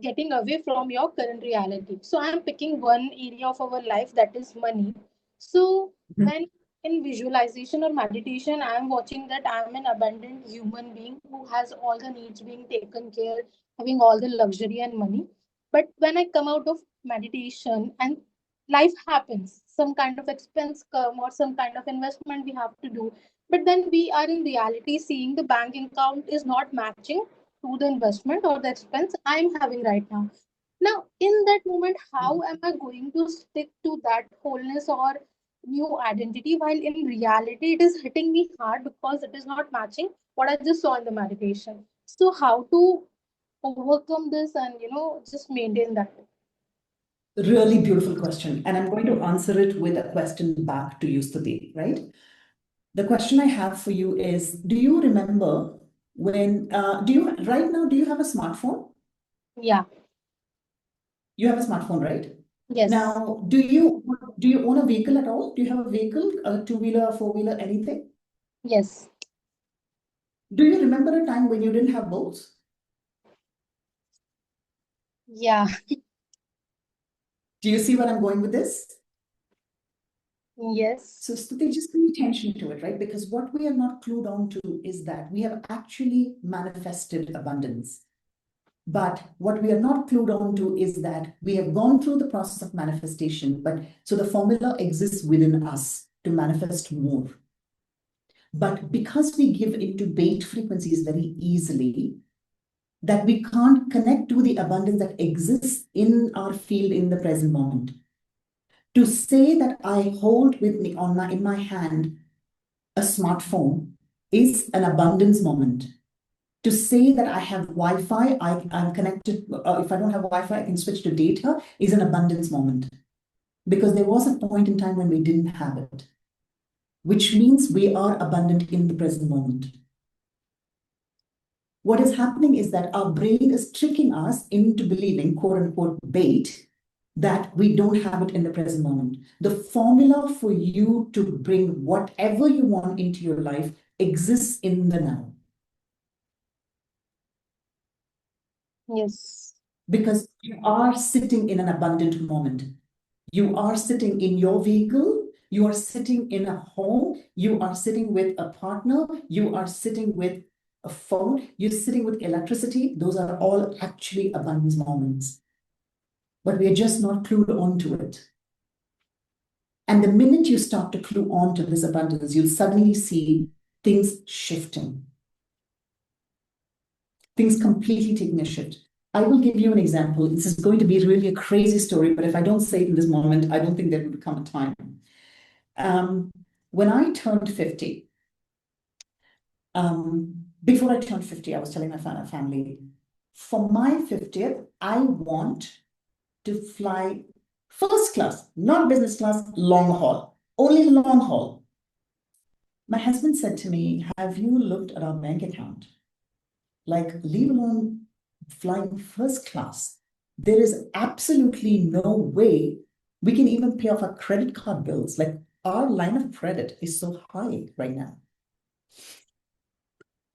getting away from your current reality. So I'm picking one area of our life, that is money. So Mhm. when in visualization or meditation, I'm watching that I'm an abundant human being who has all the needs being taken care, having all the luxury and money. But when I come out of meditation and life happens, some kind of expense come or some kind of investment we have to do, but then we are in reality seeing the bank account is not matching to the investment or the expense I'm having right now. Now, in that moment, how am I going to stick to that wholeness or new identity while in reality it is hitting me hard because it is not matching what I just saw in the meditation? So, how to overcome this and just maintain that? Really beautiful question. And I'm going to answer it with a question back to you, Stuti, right? The question I have for you is, do you remember when, right now, do you have a smartphone? Yeah. You have a smartphone, right? Yes. Now, do you own a vehicle at all? Do you have a vehicle, a two-wheeler, a four-wheeler, anything? Yes. Do you remember a time when you didn't have both? Yeah. Do you see where I'm going with this? Yes. So Stuti, just pay attention to it, right? Because what we are not clued on to is that we have actually manifested abundance. But what we are not clued on to is that we have gone through the process of manifestation, but so the formula exists within us to manifest more. But because we give into bait frequencies very easily, that we can't connect to the abundance that exists in our field in the present moment. To say that I hold with me in my hand a smartphone is an abundance moment. To say that I have Wi-Fi, I'm connected, if I don't have Wi-Fi, I can switch to data, is an abundance moment. Because there was a point in time when we didn't have it, which means we are abundant in the present moment. What is happening is that our brain is tricking us into believing, quote unquote, bait, that we don't have it in the present moment. The formula for you to bring whatever you want into your life exists in the now. Yes. Because you are sitting in an abundant moment. You are sitting in your vehicle, you are sitting in a home, you are sitting with a partner, you are sitting with a phone, you're sitting with electricity. Those are all actually abundance moments. But we are just not clued onto it. And the minute you start to clue on to this abundance, you'll suddenly see things shifting. Things completely taking a shift. I will give you an example. This is going to be really a crazy story, but if I don't say it in this moment, I don't think there will become a time. When I turned 50, before I turned 50, I was telling my family, for my 50th, I want to fly first class, not business class, long haul, only long haul. My husband said to me, have you looked at our bank account? Like, leave alone flying first class. There is absolutely no way we can even pay off our credit card bills. Like, our line of credit is so high right now.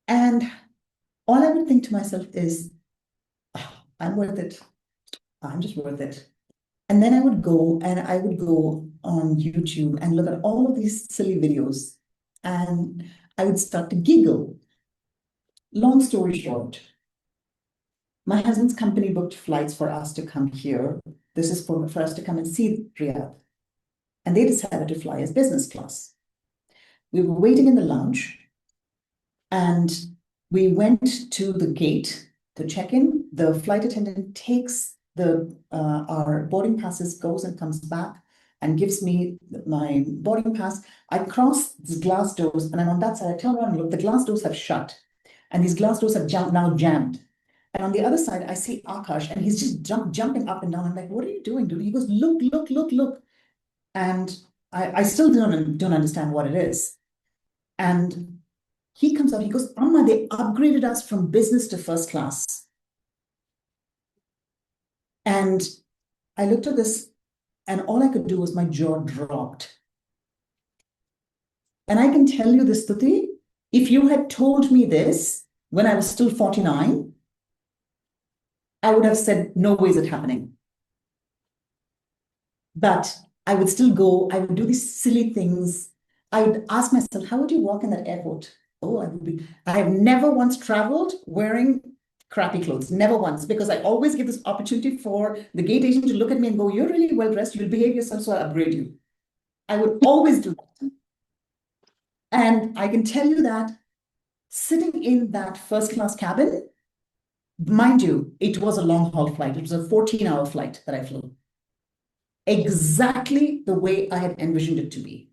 And all I would think to myself is, oh, I'm worth it. I'm just worth it. And then I would go on YouTube and look at all of these silly videos. And I would start to giggle. Long story short, my husband's company booked flights for us to come here. This is for us to come and see Riyadh. And they decided to fly as business class. We were waiting in the lounge and we went to the gate to check in. The flight attendant takes our boarding passes, goes and comes back and gives me my boarding pass. I cross these glass doors and I'm on that side. I turn around and look, the glass doors have shut and these glass doors have now jammed. And on the other side, I see Akash and he's just jumping up and down. I'm like, what are you doing, dude? He goes, look, look, look, look. And I still don't understand what it is. And he comes out, he goes, Amma, they upgraded us from business to first class. And I looked at this and all I could do was my jaw dropped. And I can tell you this, Stuti, if you had told me this when I was still 49, I would have said, no way is it happening. But I would still go, I would do these silly things. I would ask myself, how would you walk in that airport? Oh, I have never once traveled wearing crappy clothes, never once, because I always give this opportunity for the gate agent to look at me and go, you're really well dressed, you'll behave yourself, so I'll upgrade you. I would always do that. And I can tell you that sitting in that first class cabin, mind you, it was a long haul flight. It was a 14-hour flight that I flew. Exactly the way I had envisioned it to be.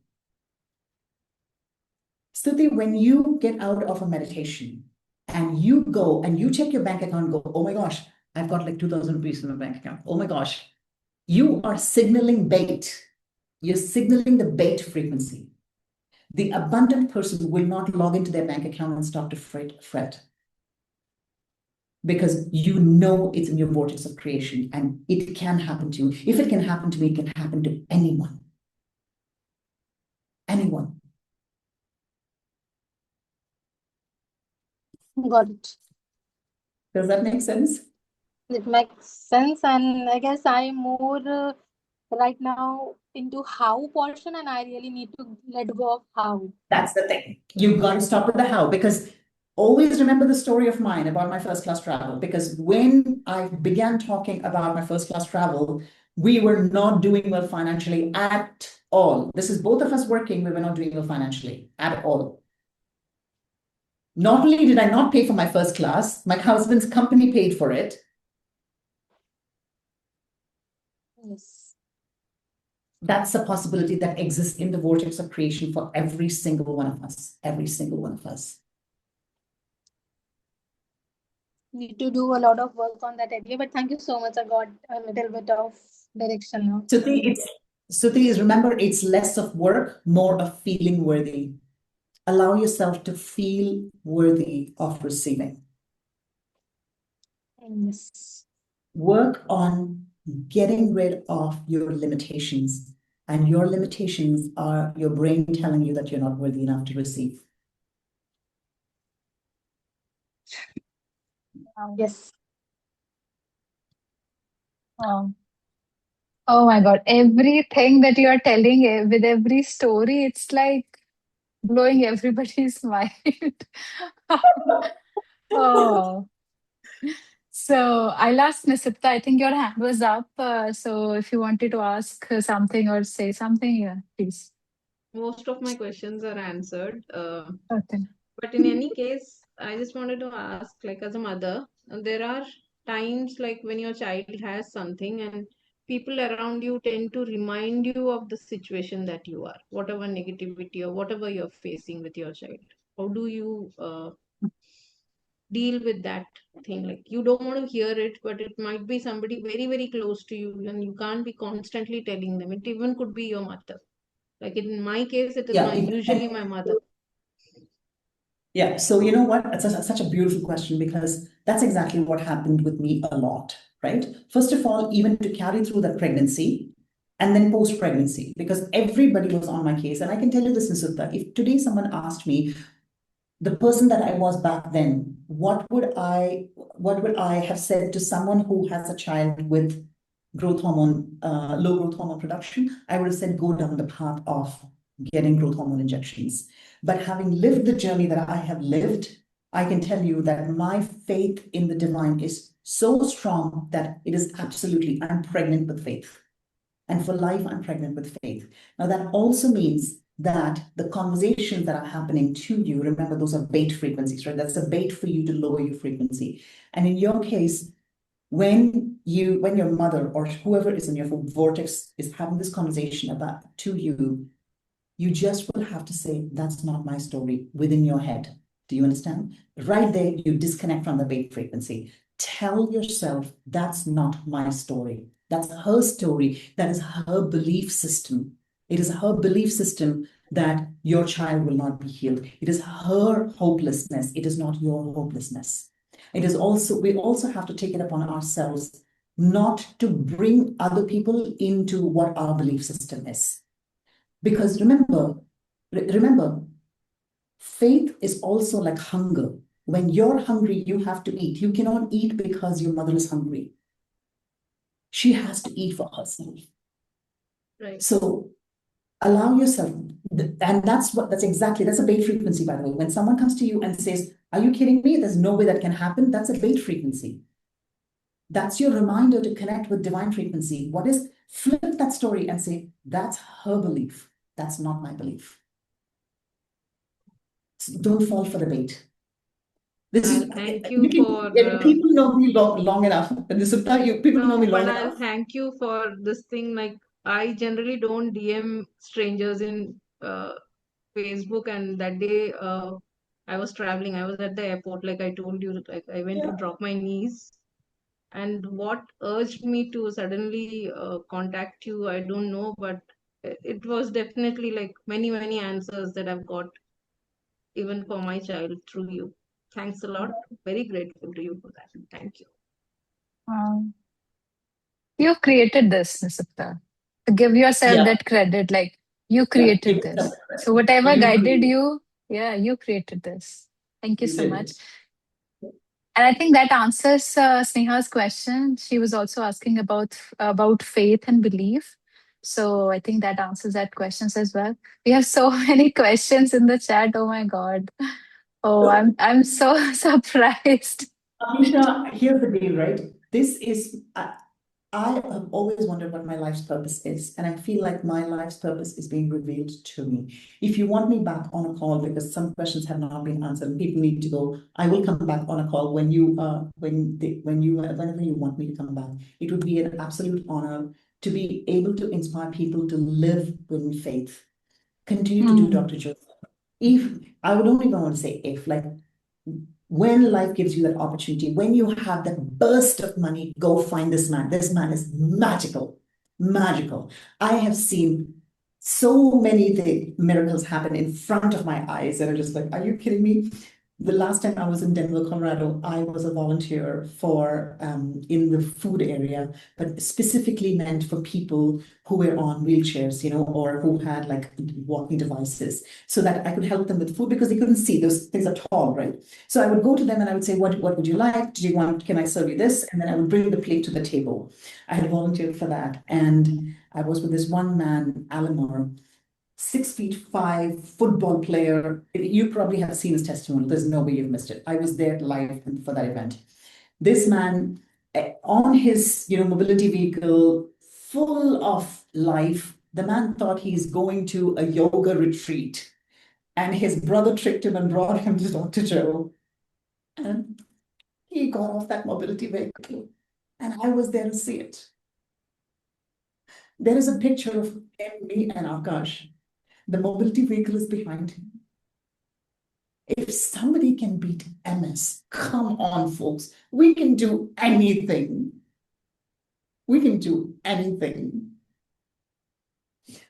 Stuti, when you get out of a meditation and you go and you check your bank account and go, oh my gosh, I've got like 2,000 rupees in my bank account. Oh my gosh, you are signaling bait. You're signaling the bait frequency. The abundant person will not log into their bank account and start to fret. Because you know it's in your vortex of creation and it can happen to you. If it can happen to me, it can happen to anyone. Anyone. Got it. Does that make sense? It makes sense, and I guess I'm more right now into how portion, and I really need to let go of how. That's the thing. You've got to stop with the how, because always remember the story of mine about my first class travel. Because when I began talking about my first class travel, we were not doing well financially at all. This is both of us working, we were not doing well financially at all. Not only did I not pay for my first class, my husband's company paid for it. Yes. That's a possibility that exists in the vortex of creation for every single one of us. Every single one of us. Need to do a lot of work on that area, but thank you so much. I got a little bit of direction now. Suti, remember, it's less of work, more of feeling worthy. Allow yourself to feel worthy of receiving. Yes. Work on getting rid of your limitations. And your limitations are your brain telling you that you're not worthy enough to receive. Yes. Oh my God. Everything that you are telling with every story, it's like blowing everybody's mind. Oh. So I'll ask Nisipta. I think your hand was up. So if you wanted to ask something or say something, yeah, please. Most of my questions are answered. Okay. But in any case, I just wanted to ask, like as a mother, there are times like when your child has something and people around you tend to remind you of the situation that you are, whatever negativity or whatever you're facing with your child. How do you deal with that thing? Like you don't want to hear it, but it might be somebody very, very close to you and you can't be constantly telling them. It even could be your mother. Like in my case, it is usually my mother. Yeah, so you know what? It's such a beautiful question because that's exactly what happened with me a lot, right? First of all, even to carry through that pregnancy and then post-pregnancy, because everybody was on my case. And I can tell you this, Nisutta, if today someone asked me, the person that I was back then, what would I have said to someone who has a child with growth hormone, low growth hormone production? I would have said, go down the path of getting growth hormone injections. But having lived the journey that I have lived, I can tell you that my faith in the divine is so strong that it is absolutely, I'm pregnant with faith. And for life, I'm pregnant with faith. Now, that also means that the conversations that are happening to you, remember, those are bait frequencies, right? That's a bait for you to lower your frequency. And in your case, when your mother or whoever is in your vortex is having this conversation about to you, you just will have to say, that's not my story within your head. Do you understand? Right there, you disconnect from the bait frequency. Tell yourself, that's not my story. That's her story. That is her belief system. It is her belief system that your child will not be healed. It is her hopelessness. It is not your hopelessness. It is also, we also have to take it upon ourselves not to bring other people into what our belief system is. Because remember, faith is also like hunger. When you're hungry, you have to eat. You cannot eat because your mother is hungry. She has to eat for herself. Right. So allow yourself, and that's a bait frequency, by the way. When someone comes to you and says, are you kidding me? There's no way that can happen. That's a bait frequency. That's your reminder to connect with divine frequency. What is, flip that story and say, that's her belief. That's not my belief. So don't fall for the bait. This is thank you for people know me long enough. People know me long enough. I'll thank you for this thing. Like I generally don't DM strangers in Facebook, and that day I was traveling. I was at the airport, like I told you. Like I went to drop my knees, and what urged me to suddenly contact you, I don't know, but it was definitely like many answers that I've got even for my child through you. Thanks a lot. Very grateful to you for that. Thank you. You created this, Nisipta. To give yourself that credit, like you created this. So whatever guided you, yeah, you created this. Thank you so much. And I think that answers Sneha's question. She was also asking about faith and belief. So I think that answers that questions as well. We have so many questions in the chat. Oh my God. Oh, I'm so surprised. Amisha, here's the deal, right? This is I have always wondered what my life's purpose is, and I feel like my life's purpose is being revealed to me. If you want me back on a call because some questions have not been answered and people need to go, I will come back on a call when whenever you want me to come back. It would be an absolute honor to be able to inspire people to live in faith. Continue to do Dr. Joe. If I would only want to say if, like, when life gives you that opportunity, when you have that burst of money, go find this man. This man is magical, magical. I have seen so many miracles happen in front of my eyes that are just like, are you kidding me? The last time I was in Denver, Colorado, I was a volunteer for in the food area, but specifically meant for people who were on wheelchairs, or who had like walking devices, so that I could help them with food because they couldn't see. Those things are tall, right? So I would go to them and I would say, what would you like? Can I serve you this? And then I would bring the plate to the table. I had volunteered for that. And I was with this one man, Alan, 6'5" football player. You probably have seen his testimony. There's no way you've missed it. I was there live for that event. This man, on his mobility vehicle, full of life. The man thought he's going to a yoga retreat, and his brother tricked him and brought him to Dr. Joe. And he got off that mobility vehicle, and I was there to see it. There is a picture of him, me, and Akash. The mobility vehicle is behind him. If somebody can beat MS, come on, folks. We can do anything. We can do anything.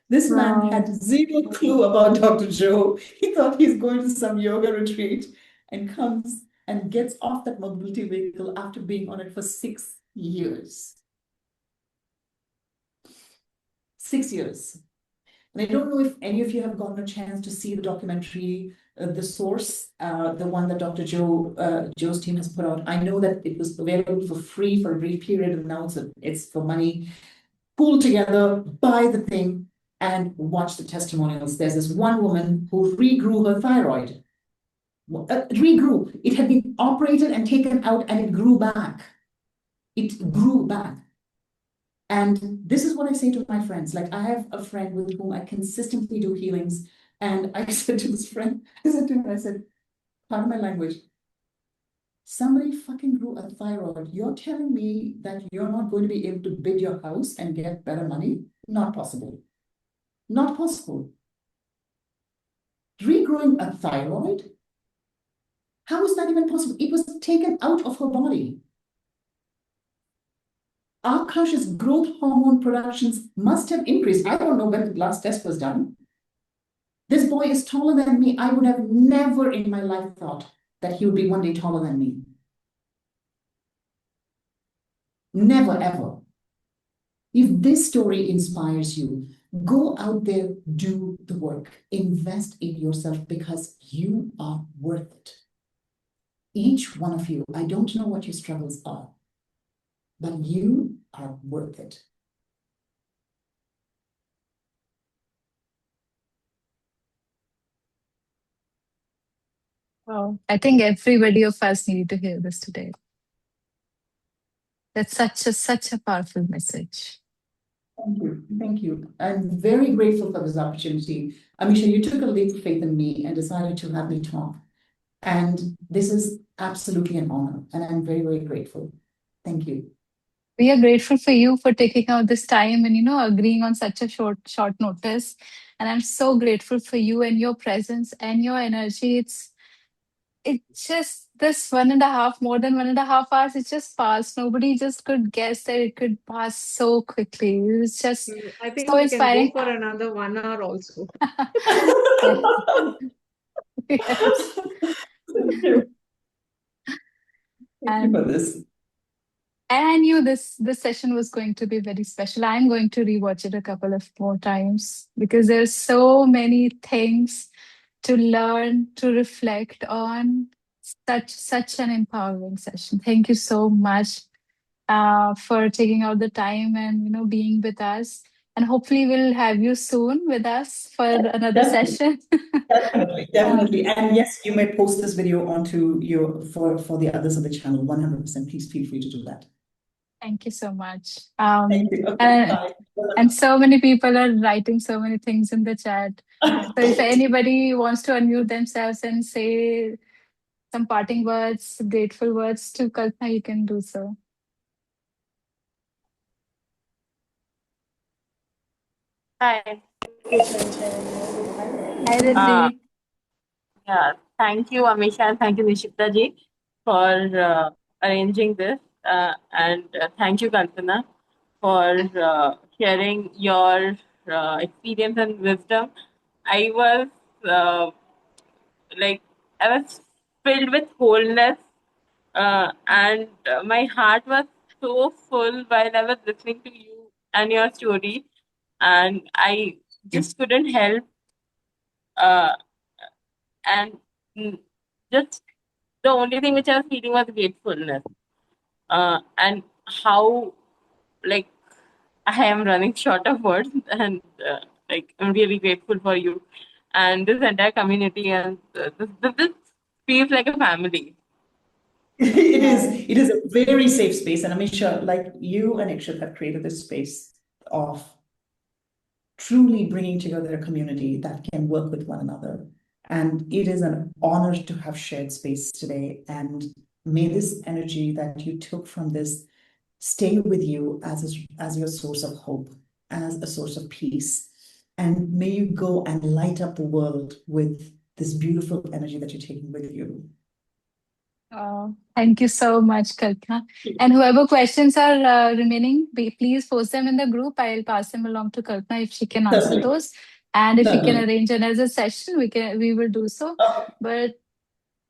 This man had zero clue about Dr. Joe. He thought he's going to some yoga retreat and comes and gets off that mobility vehicle after being on it for 6 years. 6 years. And I don't know if any of you have gotten a chance to see the documentary, The Source, the one that Dr. Joe's team has put out. I know that it was available for free for a brief period, and now it's for money. Pull together, buy the thing, and watch the testimonials. There's this one woman who regrew her thyroid. Regrew. It had been operated and taken out, and it grew back. It grew back. And this is what I say to my friends. Like, I have a friend with whom I consistently do healings. And I said to this friend, I said, pardon my language, somebody fucking grew a thyroid. You're telling me that you're not going to be able to bid your house and get better money? Not possible. Not possible. Regrowing a thyroid? How is that even possible? It was taken out of her body. Akash's growth hormone productions must have increased. I don't know when the last test was done. This boy is taller than me. I would have never in my life thought that he would be one day taller than me. Never, ever. If this story inspires you, go out there, do the work, invest in yourself because you are worth it. Each one of you, I don't know what your struggles are, but you are worth it. Wow. I think everybody of us need to hear this today. That's such a powerful message. Thank you. Thank you. I'm very grateful for this opportunity. Amisha, you took a leap of faith in me and decided to have me talk. And this is absolutely an honor. And I'm very, very grateful. Thank you. We are grateful for you for taking out this time and agreeing on such a short notice. And I'm so grateful for you and your presence and your energy. It's just this more than 1.5 hours, it just passed. Nobody just could guess that it could pass so quickly. It was just I think so we can inspiring. go for another 1 hour also. Yes. Thank you. Thank you for this. And I knew this session was going to be very special. I'm going to rewatch it a couple of more times because there's so many things to learn, to reflect on. Such an empowering session. Thank you so much for taking out the time and being with us. And hopefully we'll have you soon with us for another session. Definitely. And yes, you may post this video onto for the others of the channel. 100%. Please feel free to do that. Thank you so much. Thank you. Okay, And, bye. and so many people are writing so many things in the chat. So if anybody wants to unmute themselves and say some parting words, grateful words to Kalpana, you can do so. Hi. Hi, Uh, Riddhi. yeah, thank you, Amisha, and thank you, Nishita ji, for arranging this. And thank you, Kalpana, for sharing your experience and wisdom. I was uh, like, I was filled with wholeness, and my heart was so full while I was listening to you and your story, and I just couldn't help. Uh, and mm, just the only thing which I was feeling was gratefulness. And how, like, I am running short of words, and like, I'm really grateful for you and this entire community, and this feels like a family. It is a very safe space. And Amisha, like you and Ikshit have created this space of truly bringing together a community that can work with one another. And it is an honor to have shared space today. And may this energy that you took from this stay with you as your source of hope, as a source of peace. And may you go and light up the world with this beautiful energy that you're taking with you. Oh, thank you so much, Kalpana. And whoever questions are remaining, please post them in the group. I'll pass them along to Kalpana if she can answer Certainly. those. And if we can Certainly. arrange another session, we will do so. Oh, But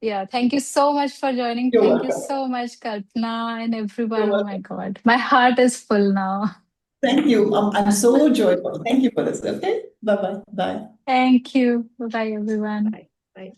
yeah, thank you so much for joining. you're Thank you welcome. so much, Kalpana and You're everyone. Oh my welcome. God, my heart is full now. Thank you. I'm so joyful. Thank you for this. Okay. Bye bye. Bye. Thank you. Bye bye, everyone. Bye. Bye.